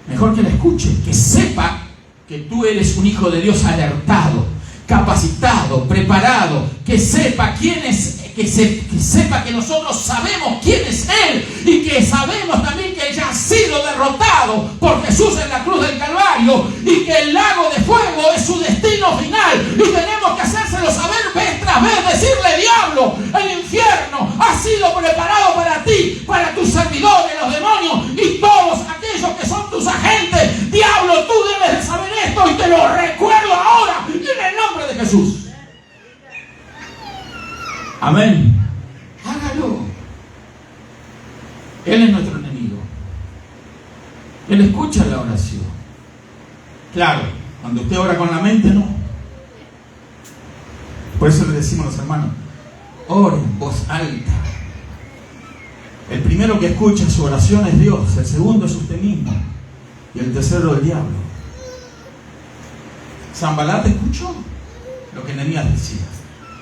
Mejor que la escuche, que sepa que tú eres un hijo de Dios alertado, capacitado, preparado, que sepa quién es, que sepa que nosotros sabemos quién es Él, y que sabemos también que Él ya ha sido derrotado por Jesús en la cruz del Calvario, y que el lago de fuego es su destino final, y tenemos que hacérselo saber vez tras vez, decirle: diablo, el infierno ha sido preparado para ti, para tus servidores, los demonios y todos aquellos que son tus agentes. Diablo, tú debes de saber esto, y te lo recuerdo ahora en el nombre de Jesús. Amén. Hágalo. Él es nuestro enemigo. Él escucha la oración. Claro, cuando usted ora con la mente, no. Por eso le decimos a los hermanos: ore en voz alta. El primero que escucha su oración es Dios, el segundo es usted mismo, y el tercero el diablo. Sanbalat escuchó lo que Nehemías decía,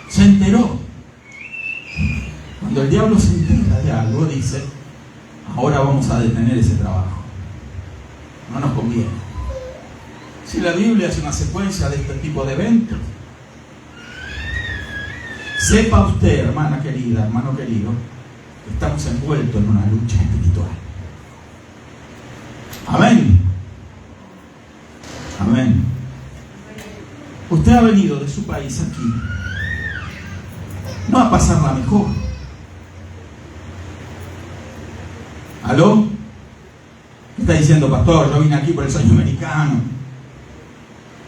se enteró. Cuando el diablo se entera de algo, dice: ahora vamos a detener ese trabajo, no nos conviene. Si la Biblia es una secuencia de este tipo de eventos, sepa usted, hermana querida, hermano querido, que estamos envueltos en una lucha espiritual. Amén. Amén. Usted ha venido de su país aquí no a pasarla mejor. ¿Aló? ¿Qué está diciendo, pastor? Yo vine aquí por el sueño americano.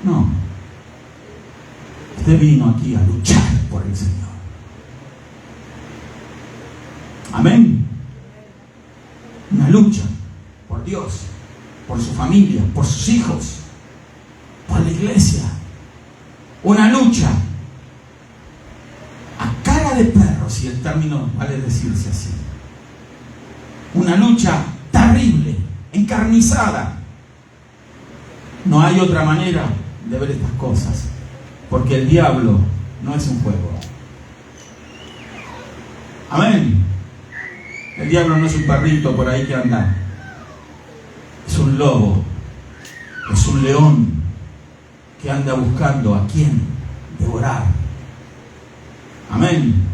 No. Usted vino aquí a luchar por el Señor. Amén. Una lucha por Dios, por su familia, por sus hijos, por la iglesia. Una lucha a cara de perro, si el término vale decirse así. Una lucha terrible, encarnizada. No hay otra manera de ver estas cosas, porque el diablo no es un juego. Amén. El diablo no es un perrito por ahí que anda. Es un lobo, es un león que anda buscando a quién devorar. Amén.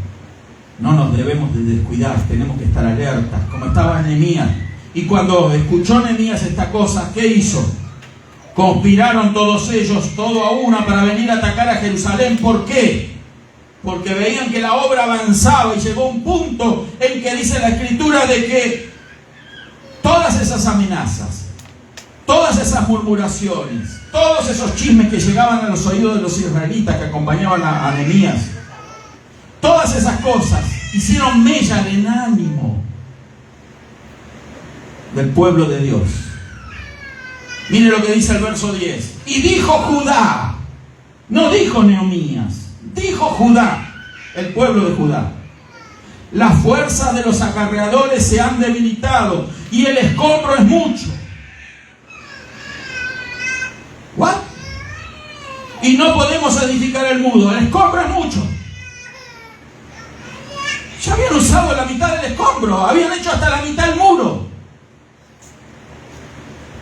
No nos debemos de descuidar, tenemos que estar alertas, como estaba Nehemías. Y cuando escuchó Nehemías esta cosa, ¿qué hizo? Conspiraron todos ellos, todo a una, para venir a atacar a Jerusalén. ¿Por qué? Porque veían que la obra avanzaba, y llegó un punto en que dice la Escritura de que todas esas amenazas, todas esas murmuraciones, todos esos chismes que llegaban a los oídos de los israelitas que acompañaban a Nehemías, todas esas cosas hicieron mella en ánimo del pueblo de Dios. Mire lo que dice el verso 10. Y dijo Judá, no dijo Nehemías, dijo Judá, el pueblo de Judá: las fuerzas de los acarreadores se han debilitado y el escombro es mucho. ¿What? Y no podemos edificar el muro, el escombro es mucho. Ya habían usado la mitad del escombro, habían hecho hasta la mitad del muro.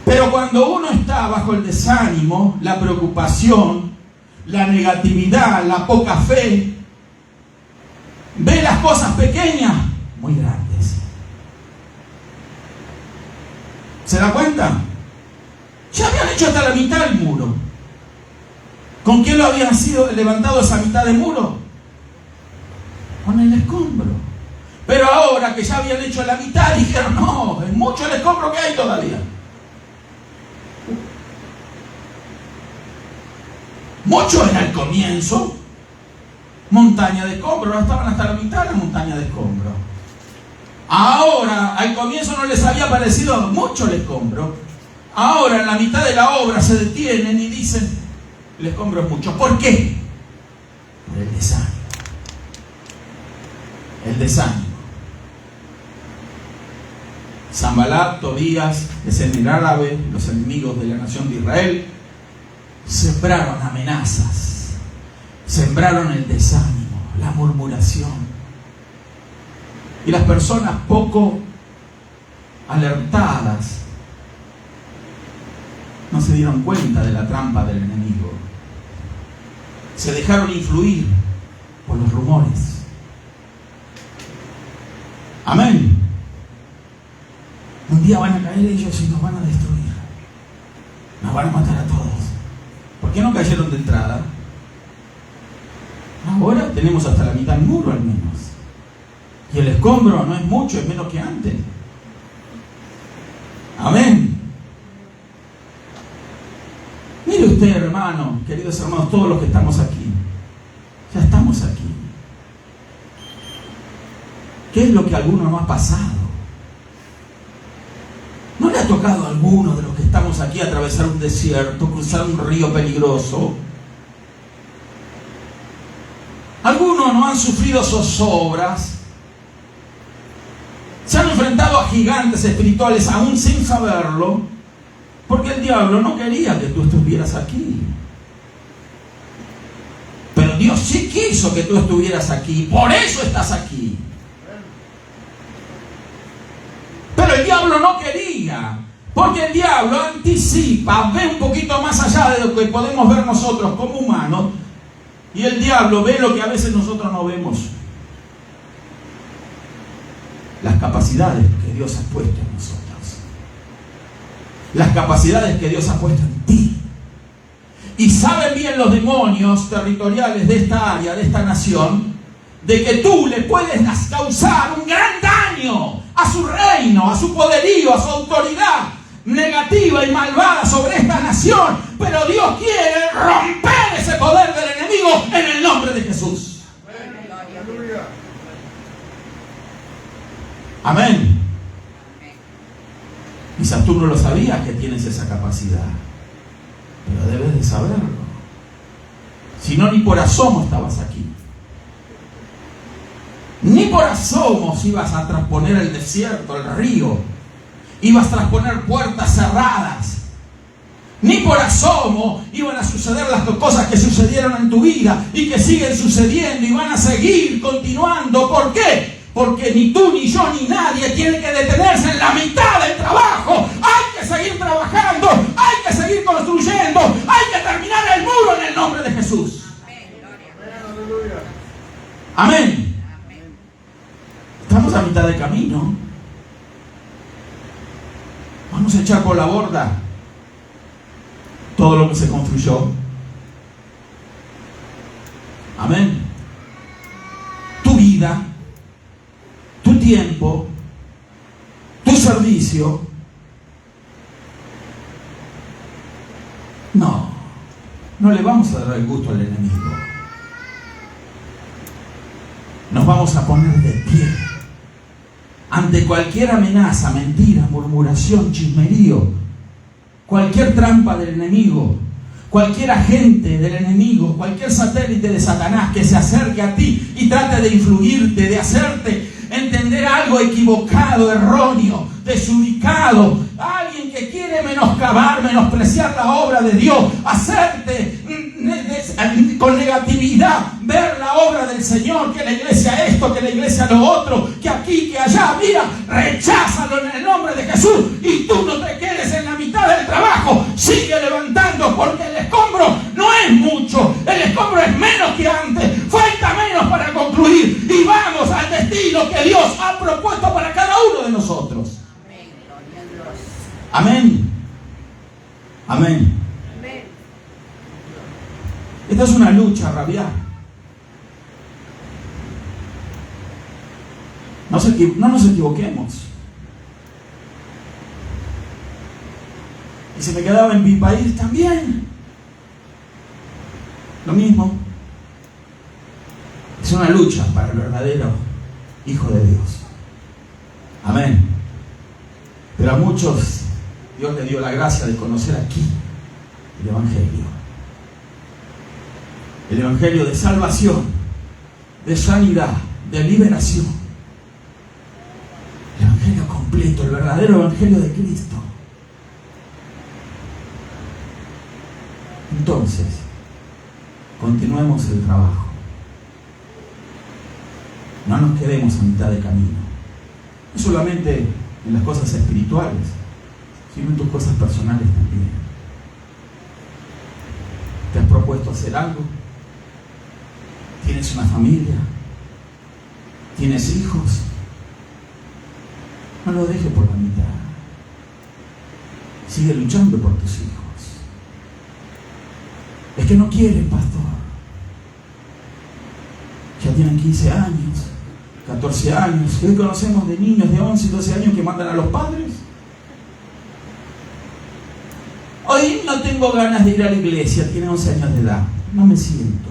Pero cuando uno está bajo el desánimo, la preocupación, la negatividad, la poca fe, ve las cosas pequeñas muy grandes. ¿Se da cuenta? Ya habían hecho hasta la mitad del muro. ¿Con quién lo habían sido levantado esa mitad de muro? Con el escombro. Pero ahora que ya habían hecho la mitad, dijeron, no, es mucho el escombro que hay todavía. Mucho era el comienzo. Montaña de escombro, ahora estaban hasta la mitad de la montaña de escombro. Ahora, al comienzo no les había parecido mucho el escombro. Ahora, en la mitad de la obra, se detienen y dicen, el escombro es mucho. ¿Por qué? Por el desánimo. El desánimo. Sanbalat, Tobías, Gesem árabe, los enemigos de la nación de Israel, sembraron amenazas, sembraron el desánimo, la murmuración. Y las personas poco alertadas no se dieron cuenta de la trampa del enemigo. Se dejaron influir por los rumores. Amén. Un día van a caer ellos y nos van a destruir. Nos van a matar a todos. ¿Por qué no cayeron de entrada? Ahora tenemos hasta la mitad del muro al menos. Y el escombro no es mucho, es menos que antes. Amén. Mire usted, hermano, queridos hermanos, todos los que estamos aquí. Ya estamos aquí. ¿Qué es lo que a alguno no ha pasado? ¿No le ha tocado a alguno de los que estamos aquí atravesar un desierto, cruzar un río peligroso? Algunos no han sufrido zozobras, se han enfrentado a gigantes espirituales aún sin saberlo, porque el diablo no quería que tú estuvieras aquí. Pero Dios sí quiso que tú estuvieras aquí, por eso estás aquí. Pero el diablo no quería, porque el diablo anticipa, ve un poquito más allá de lo que podemos ver nosotros como humanos, y el diablo ve lo que a veces nosotros no vemos. Las capacidades que Dios ha puesto en nosotros. Las capacidades que Dios ha puesto en ti. Y saben bien los demonios territoriales de esta área, de esta nación, de que tú le puedes causar un gran daño a su reino, a su poderío, a su autoridad negativa y malvada sobre esta nación. Pero Dios quiere romper ese poder del enemigo en el nombre de Jesús. Amén. Quizás tú no lo sabías que tienes esa capacidad, pero debes de saberlo. Si no, ni por asomo estabas aquí. Ni por asomo ibas a trasponer el desierto, el río. Ibas a trasponer puertas cerradas. Ni por asomo iban a suceder las cosas que sucedieron en tu vida y que siguen sucediendo y van a seguir continuando. ¿Por qué? Porque ni tú, ni yo, ni nadie tiene que detenerse en la mitad del trabajo. Hay que seguir trabajando, hay que seguir construyendo, hay que terminar el muro en el nombre de Jesús. Amén. Estamos a mitad de camino. Vamos a echar por la borda todo lo que se construyó. Amén. Tu vida, tu tiempo, tu servicio. No le vamos a dar el gusto al enemigo. Nos vamos a poner de pie ante cualquier amenaza, mentira, murmuración, chismerío, cualquier trampa del enemigo, cualquier agente del enemigo, cualquier satélite de Satanás que se acerque a ti y trate de influirte, de hacerte entender algo equivocado, erróneo, desubicado, alguien que quiere menoscabar, menospreciar la obra de Dios, hacerte con negatividad ver la obra del Señor, que la iglesia esto, que la iglesia lo otro, que aquí, que allá. Mira, recházalo en el nombre de Jesús y tú no te quedes en la mitad del trabajo. Sigue levantando, porque el escombro no es mucho, el escombro es menos que antes, falta menos para concluir y vamos al destino que Dios ha propuesto para cada uno de nosotros. Amén. Amén. Esta es una lucha, rabiar. No nos equivoquemos. Y si me quedaba en mi país también, lo mismo. Es una lucha para el verdadero Hijo de Dios. Amén. Pero a muchos Dios le dio la gracia de conocer aquí el Evangelio. El Evangelio de salvación, de sanidad, de liberación. El Evangelio completo, el verdadero Evangelio de Cristo. Entonces, continuemos el trabajo. No nos quedemos a mitad de camino. No solamente en las cosas espirituales, sino en tus cosas personales también. ¿Te has propuesto hacer algo? ¿Tienes una familia? ¿Tienes hijos? No lo dejes por la mitad. Sigue luchando por tus hijos. Es que no quieren, pastor. Ya tienen 15 años, 14 años. Hoy conocemos de niños de 11 y 12 años que mandan a los padres. Hoy no tengo ganas de ir a la iglesia, tiene 11 años de edad. No me siento bien.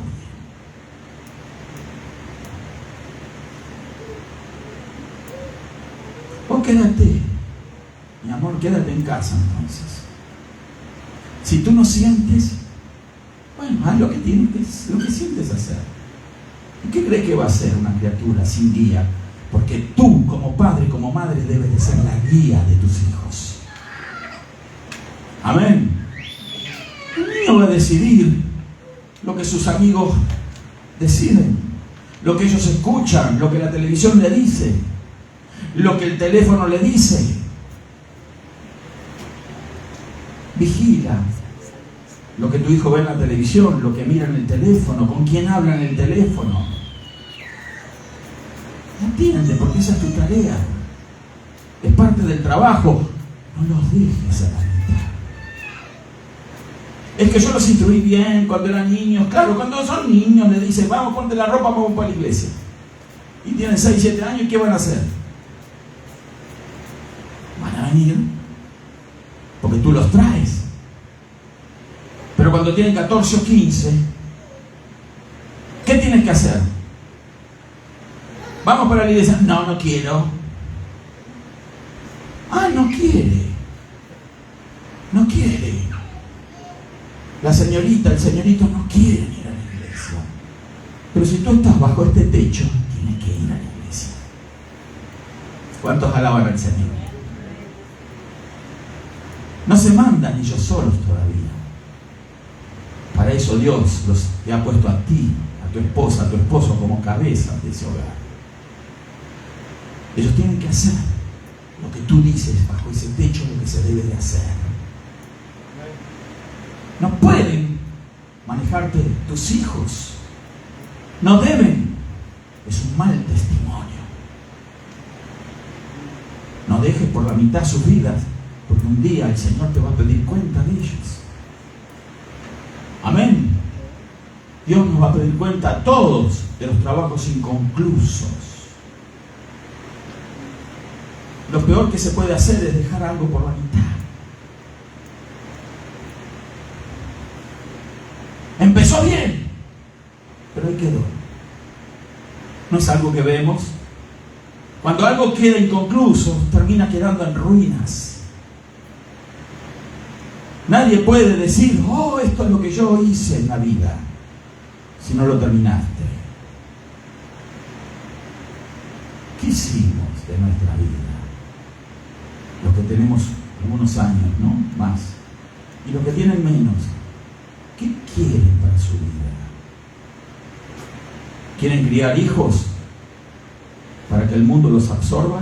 O quédate, mi amor, quédate en casa entonces. Si tú no sientes, bueno, haz lo que tienes, lo que sientes hacer. ¿Y qué crees que va a hacer una criatura sin guía? Porque tú, como padre, como madre, debes de ser la guía de tus hijos. Amén. El niño va a decidir lo que sus amigos deciden, lo que ellos escuchan, lo que la televisión le dice, lo que el teléfono le dice. Vigila lo que tu hijo ve en la televisión, lo que mira en el teléfono, con quién habla en el teléfono. Entiende, porque esa es tu tarea. Es parte del trabajo. No los dejes a la mitad. Es que yo los instruí bien cuando eran niños. Claro, cuando son niños le dicen, vamos, ponte la ropa, vamos para la iglesia. Y tienen 6, 7 años, ¿y qué van a hacer? Van a venir porque tú los traes. Pero cuando tienen 14 o 15, ¿qué tienes que hacer? Vamos para la iglesia. No, no quiero. Ah, no quiere. No quiere. La señorita, el señorito no quieren ir a la iglesia. Pero si tú estás bajo este techo, tienes que ir a la iglesia. ¿Cuántos alaban al Señor? No se mandan ellos solos todavía. Para eso Dios te ha puesto a ti, a tu esposa, a tu esposo como cabeza de ese hogar. Ellos tienen que hacer lo que tú dices bajo ese techo, lo que se debe de hacer. No pueden manejarte tus hijos. No deben. Es un mal testimonio. No dejes por la mitad sus vidas, porque un día el Señor te va a pedir cuenta de ellos. Amén. Dios nos va a pedir cuenta a todos de los trabajos inconclusos. Lo peor que se puede hacer es dejar algo por la mitad. Empezó bien, pero ahí quedó. No es algo que vemos. Cuando algo queda inconcluso, termina quedando en ruinas. Nadie puede decir, oh, esto es lo que yo hice en la vida, si no lo terminaste. ¿Qué hicimos de nuestra vida? Los que tenemos algunos años, ¿no? Más. Y los que tienen menos, ¿qué quieren para su vida? ¿Quieren criar hijos para que el mundo los absorba?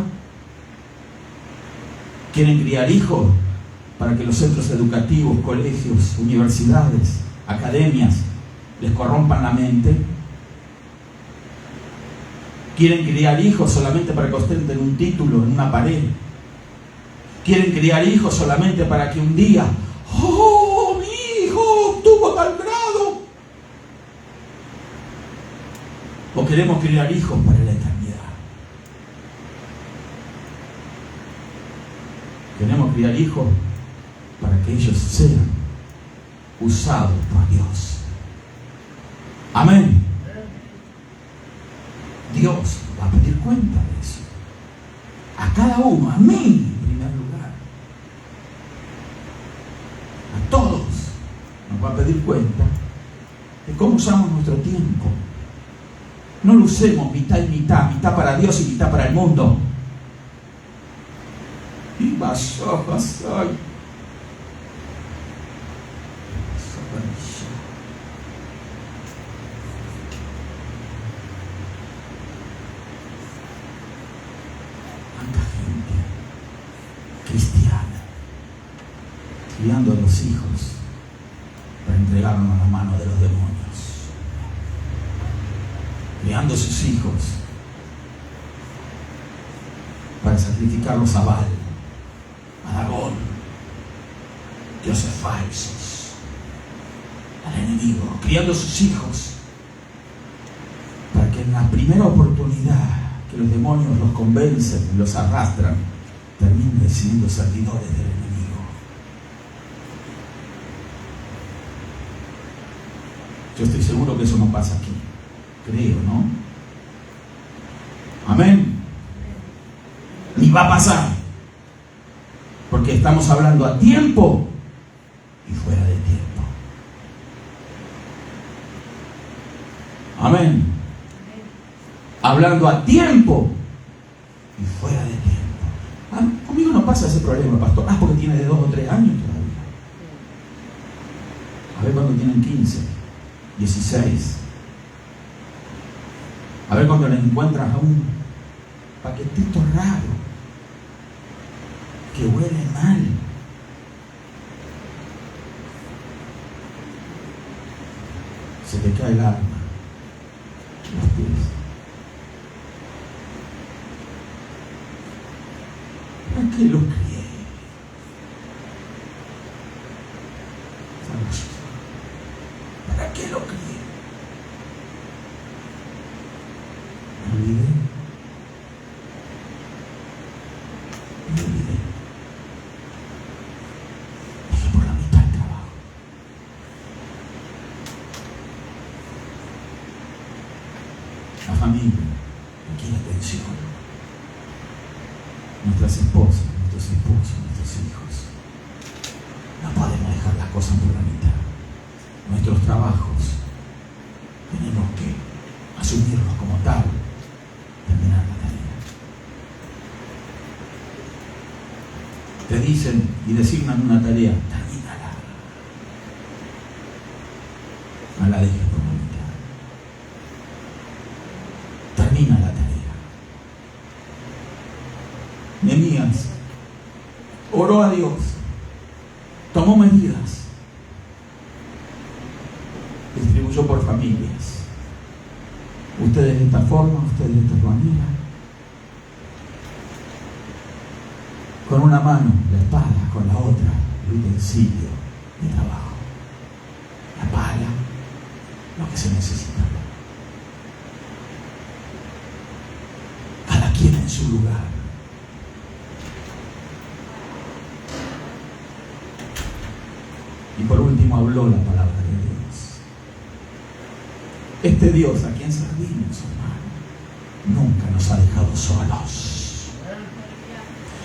¿Quieren criar hijos para que los centros educativos, colegios, universidades, academias les corrompan la mente? ¿Quieren criar hijos solamente para que ostenten un título en una pared? ¿Quieren criar hijos solamente para que un día, oh, mi hijo obtuvo tal grado? ¿O queremos criar hijos para la eternidad? Queremos criar hijos para que ellos sean usados por Dios. Amén. Dios va a pedir cuenta de eso. A cada uno, a mí en primer lugar. A todos nos va a pedir cuenta de cómo usamos nuestro tiempo. No lo usemos mitad y mitad, mitad para Dios y mitad para el mundo. Y pasó. ¿Cuánta gente cristiana criando a los hijos para entregarnos a la mano de los demonios? Criando a sus hijos para sacrificarlos a Baal, a Dagón, dioses falsos, al enemigo, criando a sus hijos para que en la primera oportunidad que los demonios los convencen y los arrastran, terminen siendo servidores del enemigo. Yo estoy seguro que eso no pasa aquí. Creo, ¿no? Amén. Ni va a pasar. Porque estamos hablando a tiempo y fuera de tiempo. Amén. Hablando a tiempo y fuera de tiempo. Conmigo no pasa ese problema, pastor. Porque tiene de 2 o 3 años todavía. A ver cuando tienen 15, 16. A ver cuando le encuentras a un paquetito raro que huele mal. Se te cae el alma, los pies. ¿Para qué lo crié? ¿Para qué lo crié? Me olvidé. Dejé por la mitad el trabajo. La familia requiere atención. Nuestras esposas, nuestros esposos, nuestros hijos. No podemos dejar las cosas por la mitad. Nuestros trabajos tenemos que asumirlos como tal. Terminar la tarea. Te dicen y designan una tarea, termínala. No la dejes por la mitad. Termina la tarea. Nehemías oró a Dios, tomó medidas, distribuyó por familias. Ustedes de esta forma, ustedes de esta manera. Con una mano la espada, con la otra el utensilio de trabajo. La pala, lo que se necesita. Cada quien en su lugar. Y por último habló la palabra de Dios. Este Dios a quien servimos, hermano, nunca nos ha dejado solos.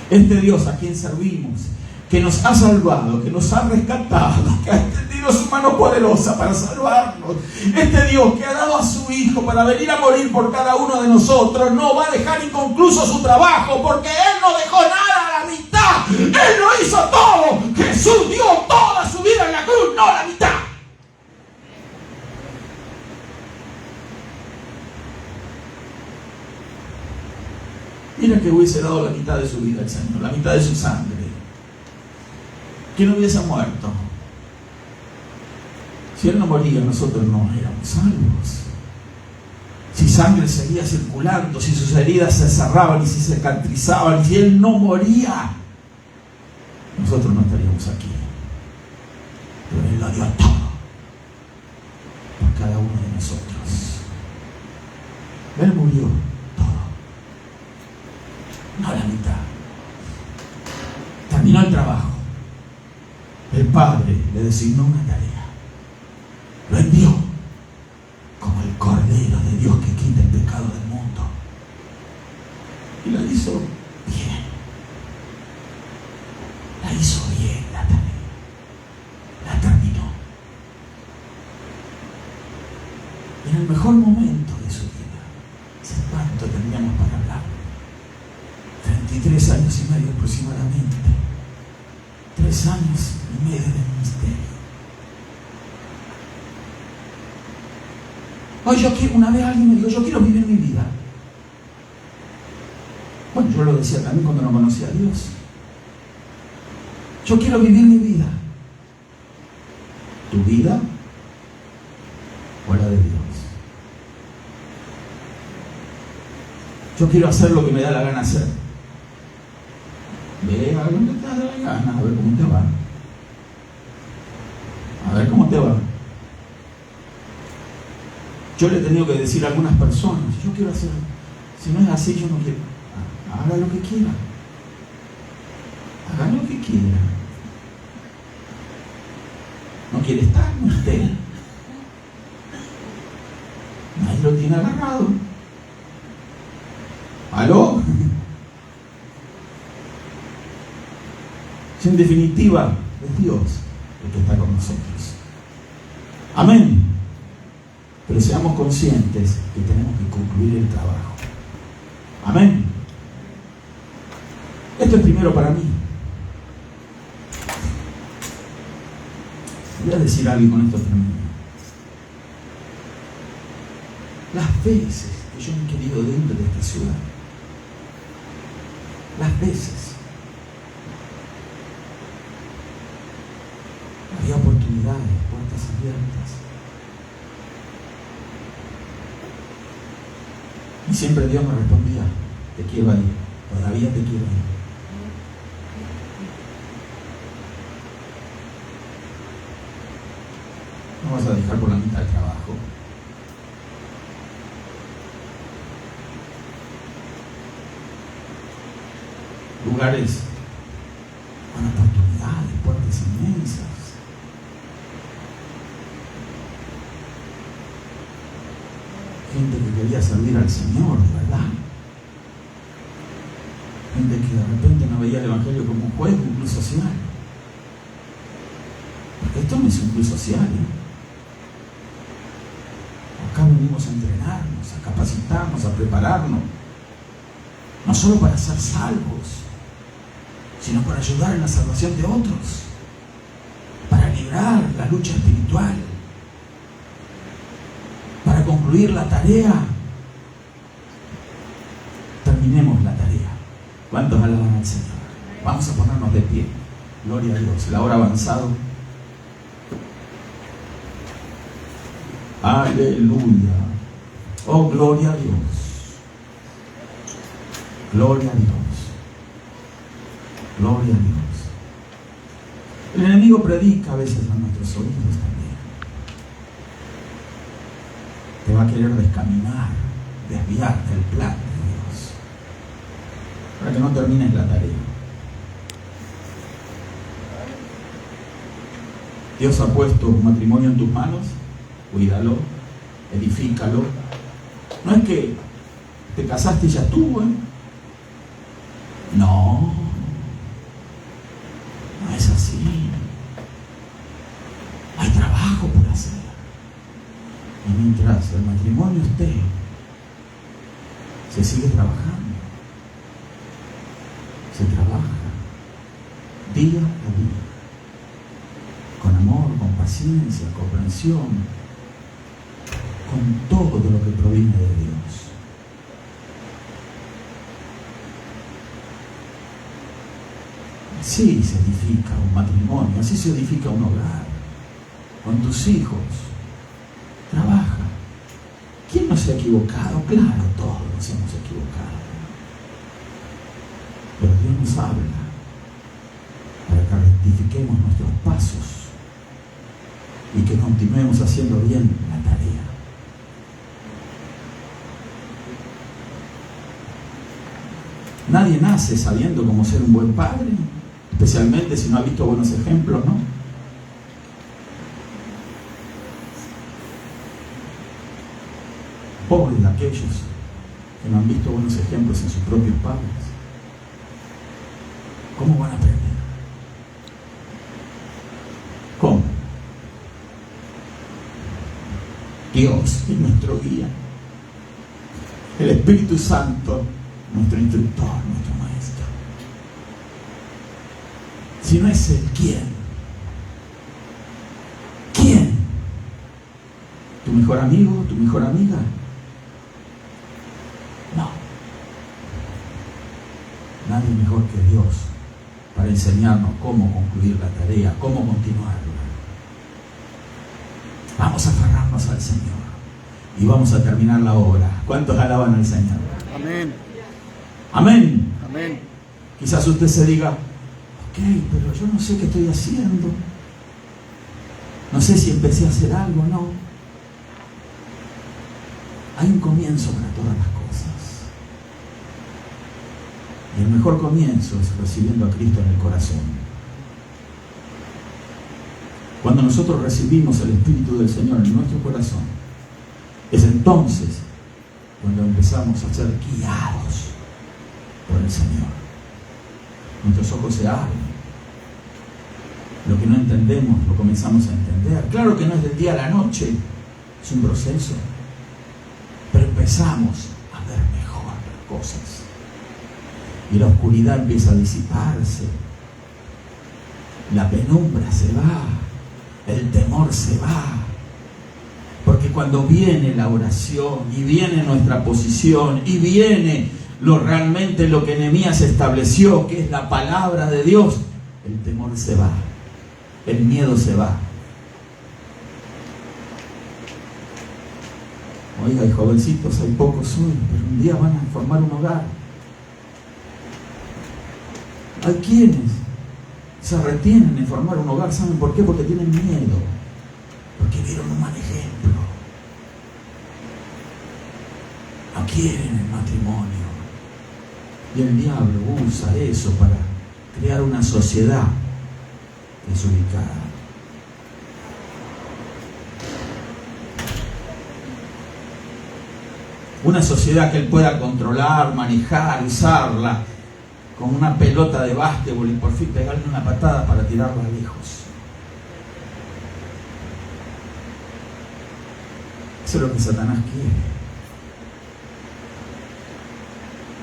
Este Dios a quien servimos, que nos ha salvado, que nos ha rescatado, que ha extendido su mano poderosa para salvarnos. Este Dios que ha dado a su Hijo para venir a morir por cada uno de nosotros, no va a dejar inconcluso su trabajo, porque Él no dejó nada a la mitad. Él lo hizo todo. Jesús dio toda su vida en la cruz, no la mitad. Mira que hubiese dado la mitad de su vida al Señor, la mitad de su sangre. Que no hubiese muerto. Si Él no moría, nosotros no éramos salvos. Si sangre seguía circulando, si sus heridas se cerraban y si se cicatrizaban, y si Él no moría, nosotros no estaríamos aquí. Pero Él lo dio todo por cada uno de nosotros. Él murió todo, no la mitad. Terminó el trabajo. El Padre le designó una tarea. Lo envió como el Cordero de Dios que quita el pecado del mundo. Y lo hizo bien. La hizo bien la tarea. La terminó. En el mejor momento de su vida. ¿Hace cuánto teníamos para hablar? 33 años y medio aproximadamente. 3 años y medio de ministerio. Hoy una vez alguien me dijo, yo quiero vivir mi vida. Bueno, yo lo decía también cuando no conocía a Dios. Yo quiero vivir mi vida. ¿Tu vida o la de Dios? Yo quiero hacer lo que me da la gana hacer. Ve a donde te da la gana, a ver cómo te va. A ver cómo te va. Yo le he tenido que decir a algunas personas, yo quiero hacer, si no es así, yo no quiero. Haga lo que quiera. Haga lo que quiera. No quiere estar, no esté. Nadie lo tiene agarrado. ¿Aló? En definitiva, es Dios el que está con nosotros. Amén. Pero seamos conscientes que tenemos que concluir el trabajo. Amén. Esto es primero para mí. Voy a decir algo y con esto termino. Las veces que yo me he querido ir de esta ciudad, las veces había oportunidades, puertas abiertas. Y siempre Dios me respondía, te quiero ahí, todavía te quiero ahí. No vas a dejar por la mitad del trabajo. Lugares con oportunidades, puertas inmensas. Gente que quería servir al Señor, ¿verdad? Gente que de repente no veía el Evangelio como un juego, un club social. Porque esto no es un club social, ¿eh? Acá venimos a entrenarnos, a capacitarnos, a prepararnos. No solo para ser salvos, sino para ayudar en la salvación de otros. Para librar la lucha espiritual. Para concluir la tarea. Terminemos la tarea. ¿Cuántos alaban al Señor? Vamos a ponernos de pie. Gloria a Dios. La hora ha avanzado. Aleluya. Oh, gloria a Dios. Gloria a Dios. Gloria a Dios. El enemigo predica a veces a nuestros oídos también. Te va a querer descaminar, desviar del plan de Dios, para que no termines la tarea. Dios ha puesto un matrimonio en tus manos, cuídalo, edifícalo. No es que te casaste y ya estuvo, ¿eh? No, no es así. Hay trabajo por hacer. Y mientras el matrimonio esté, se sigue trabajando. Se trabaja día a día. Con amor, con paciencia, comprensión, con todo lo que proviene de Dios. Así se edifica un matrimonio, así se edifica un hogar. Con tus hijos, trabaja. ¿Quién no se ha equivocado? Claro, todos nos hemos equivocado. Pero Dios nos habla para que rectifiquemos nuestros pasos y que continuemos haciendo bien la tarea. Nadie nace sabiendo cómo ser un buen padre, especialmente si no ha visto buenos ejemplos, ¿no? Pobres de aquellos que no han visto buenos ejemplos en sus propios padres. ¿Cómo van a aprender? ¿Cómo? Dios es nuestro guía. El Espíritu Santo, nuestro instructor, nuestro maestro. Si no es Él, ¿quién? ¿Quién? ¿Tu mejor amigo? ¿Tu mejor amiga? No. Nadie mejor que Dios para enseñarnos cómo concluir la tarea, cómo continuarla. Vamos a aferrarnos al Señor y vamos a terminar la obra. ¿Cuántos alaban al Señor? Amén. Amén. Amén. Quizás usted se diga, ok, pero yo no sé qué estoy haciendo. No sé si empecé a hacer algo o no. Hay un comienzo para todas las cosas. Y el mejor comienzo es recibiendo a Cristo en el corazón. Cuando nosotros recibimos el Espíritu del Señor en nuestro corazón, es entonces cuando empezamos a ser guiados por el Señor. Nuestros ojos se abren. Lo que no entendemos lo comenzamos a entender. Claro que no es del día a la noche, es un proceso. Pero empezamos a ver mejor las cosas. Y la oscuridad empieza a disiparse. La penumbra se va. El temor se va. Porque cuando viene la oración y viene nuestra posición y viene realmente lo que Nehemías estableció, que es la palabra de Dios, el temor se va, el miedo se va. Oiga, hay jovencitos, hay pocos hoy, pero un día van a formar un hogar. Hay quienes se retienen en formar un hogar, ¿saben por qué? Porque tienen miedo, porque vieron un mal ejemplo. No quieren el matrimonio. Y el diablo usa eso para crear una sociedad desubicada. Una sociedad que él pueda controlar, manejar, usarla como una pelota de básquetbol y por fin pegarle una patada para tirarla lejos. Eso es lo que Satanás quiere.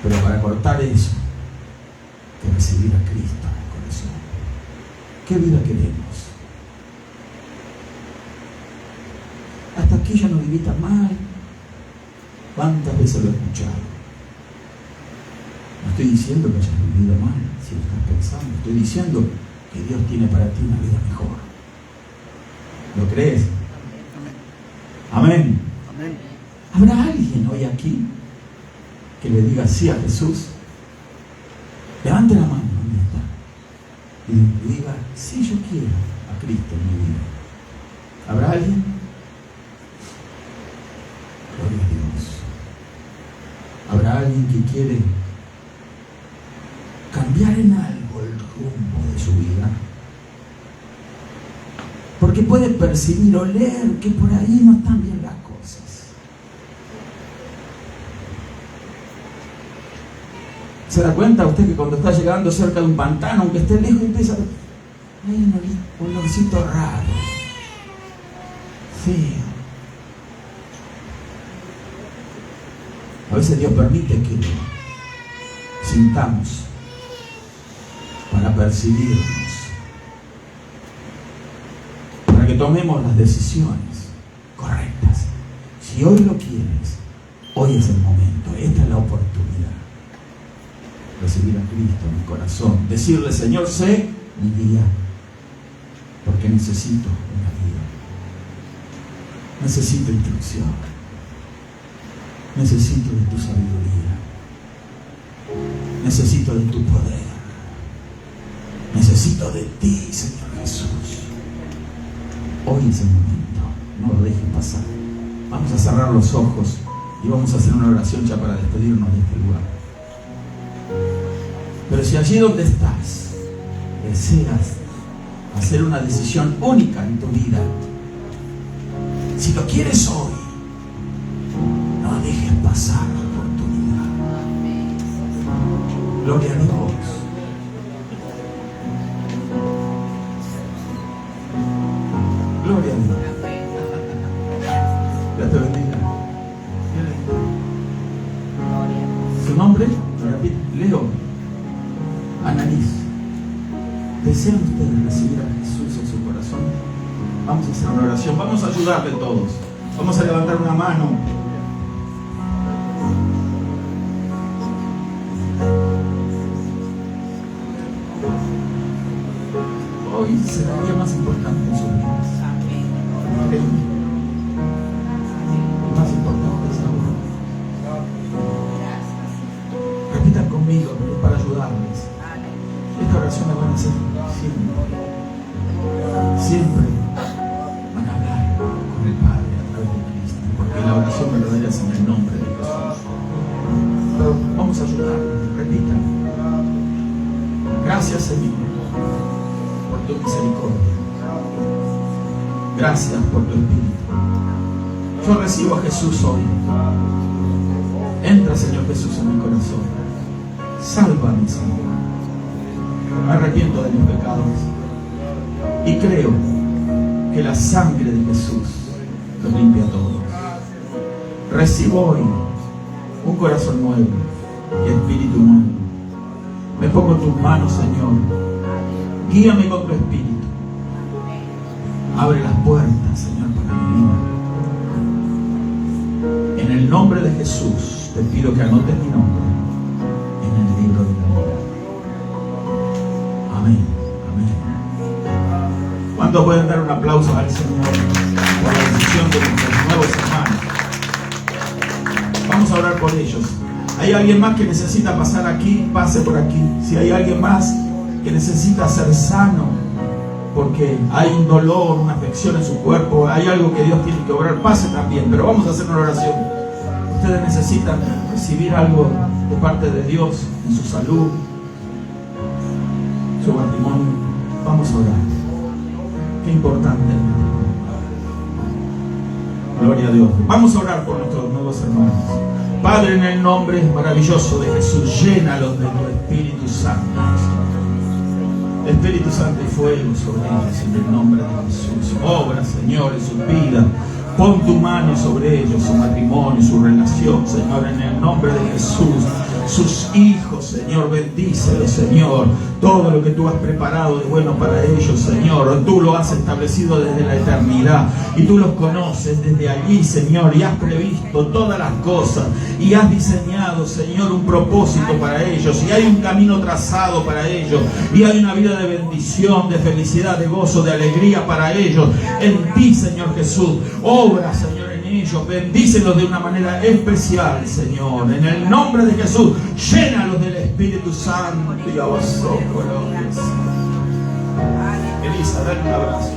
Pero para cortar eso, hay que recibir a Cristo en el corazón. ¿Qué vida queremos? Hasta aquí yo no viví tan mal. ¿Cuántas veces lo he escuchado? No estoy diciendo que hayas vivido mal, si lo estás pensando. Estoy diciendo que Dios tiene para ti una vida mejor. ¿Lo crees? Amén. Amén. ¿Habrá alguien hoy aquí que le diga sí a Jesús? Levante la mano, ¿dónde está? Y diga, sí, yo quiero a Cristo en mi vida. ¿Habrá alguien? Gloria a Dios. ¿Habrá alguien que quiere cambiar en algo el rumbo de su vida? Porque puede percibir o leer que por ahí no están bien las cosas. ¿Se da cuenta usted que cuando está llegando cerca de un pantano, aunque esté lejos, empieza a... hay un olorcito raro, feo? A veces Dios permite que lo sintamos para percibirnos, para que tomemos las decisiones correctas. Si hoy lo quieres, hoy es el momento, esta es la oportunidad. Recibir a Cristo en mi corazón, decirle, Señor, sé mi guía, porque necesito una guía, necesito instrucción. Necesito de tu sabiduría. Necesito de tu poder. Necesito de ti, Señor Jesús. Hoy es el momento. No lo dejes pasar. Vamos a cerrar los ojos y vamos a hacer una oración ya para despedirnos de este lugar. Pero si allí donde estás deseas hacer una decisión única en tu vida, si lo quieres hoy, no dejes pasar la oportunidad. Gloria a Dios. Gloria a Dios. Dios te bendiga. ¿Su nombre? Leo. Ananís. ¿Desean ustedes recibir a Jesús en su corazón? Vamos a hacer una oración. Vamos a ayudarle todos. Vamos a levantar una mano. Hoy será el día más importante en sus vidas. El más importante es ahora. Repitan conmigo para ayudarles. Esta oración la van a hacer siempre van a hablar con el Padre a través de Cristo, porque la oración verdadera es en el nombre de Jesús. Pero vamos a ayudarles. Repitan. Gracias, Señor, por tu misericordia. Gracias por tu Espíritu. Yo recibo a Jesús hoy. Entra, Señor Jesús, en mi corazón. Sálvame, Señor. Me arrepiento de mis pecados y creo que la sangre de Jesús los limpia a todos. Recibo hoy un corazón nuevo y espíritu nuevo. Me pongo en tus manos, Señor. Guíame con tu espíritu. Abre las puertas, Señor, para mi vida. En el nombre de Jesús te pido que anotes mi nombre en el libro de la vida. Amén. Amén. ¿Cuántos pueden dar un aplauso al Señor por la decisión de nuestros nuevos hermanos? Vamos a orar por ellos. ¿Hay alguien más que necesita pasar aquí? Pase por aquí. Si hay alguien más que necesita ser sano porque hay un dolor, una afección en su cuerpo, hay algo que Dios tiene que obrar, pase también. Pero vamos a hacer una oración. Ustedes necesitan recibir algo de parte de Dios en su salud, su matrimonio. Vamos a orar. Qué importante el matrimonio. Gloria a Dios. Vamos a orar por nuestros nuevos hermanos. Padre, en el nombre maravilloso de Jesús, llénalos de tu Espíritu Santo. Espíritu Santo y fuego sobre ellos en el nombre de Jesús. Obra, Señor, en sus vidas. Pon tu mano sobre ellos, su matrimonio, su relación, Señor, en el nombre de Jesús. Sus hijos, Señor, bendícelos, Señor. Todo lo que tú has preparado de bueno para ellos, Señor, tú lo has establecido desde la eternidad y tú los conoces desde allí, Señor, y has previsto todas las cosas y has diseñado, Señor, un propósito para ellos y hay un camino trazado para ellos y hay una vida de bendición, de felicidad, de gozo, de alegría para ellos. En ti, Señor Jesús, obra, Señor, en ellos, bendícelos de una manera especial, Señor, en el nombre de Jesús. Llénalos del Espíritu Santo y a vosotros. Elisa, dale un abrazo.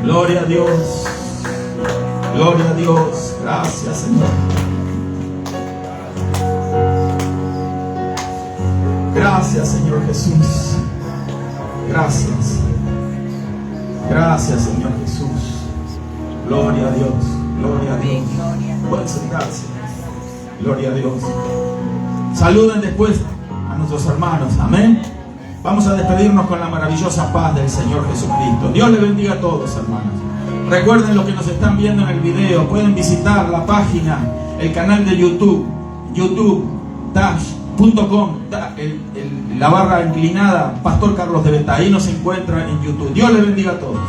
Gloria a Dios. Gloria a Dios. Gracias, Señor. Gracias, Señor Jesús. Gracias. Gracias, Señor Jesús. Gloria a Dios. Gloria a Dios. Pueden sentarse. Gloria a Dios. Saluden después a nuestros hermanos. Amén. Vamos a despedirnos con la maravillosa paz del Señor Jesucristo. Dios les bendiga a todos, hermanos. Recuerden lo que nos están viendo en el video. Pueden visitar la página, el canal de YouTube, youtube.com, la barra inclinada, Pastor Carlos de Beta. Ahí nos encuentran en YouTube. Dios les bendiga a todos.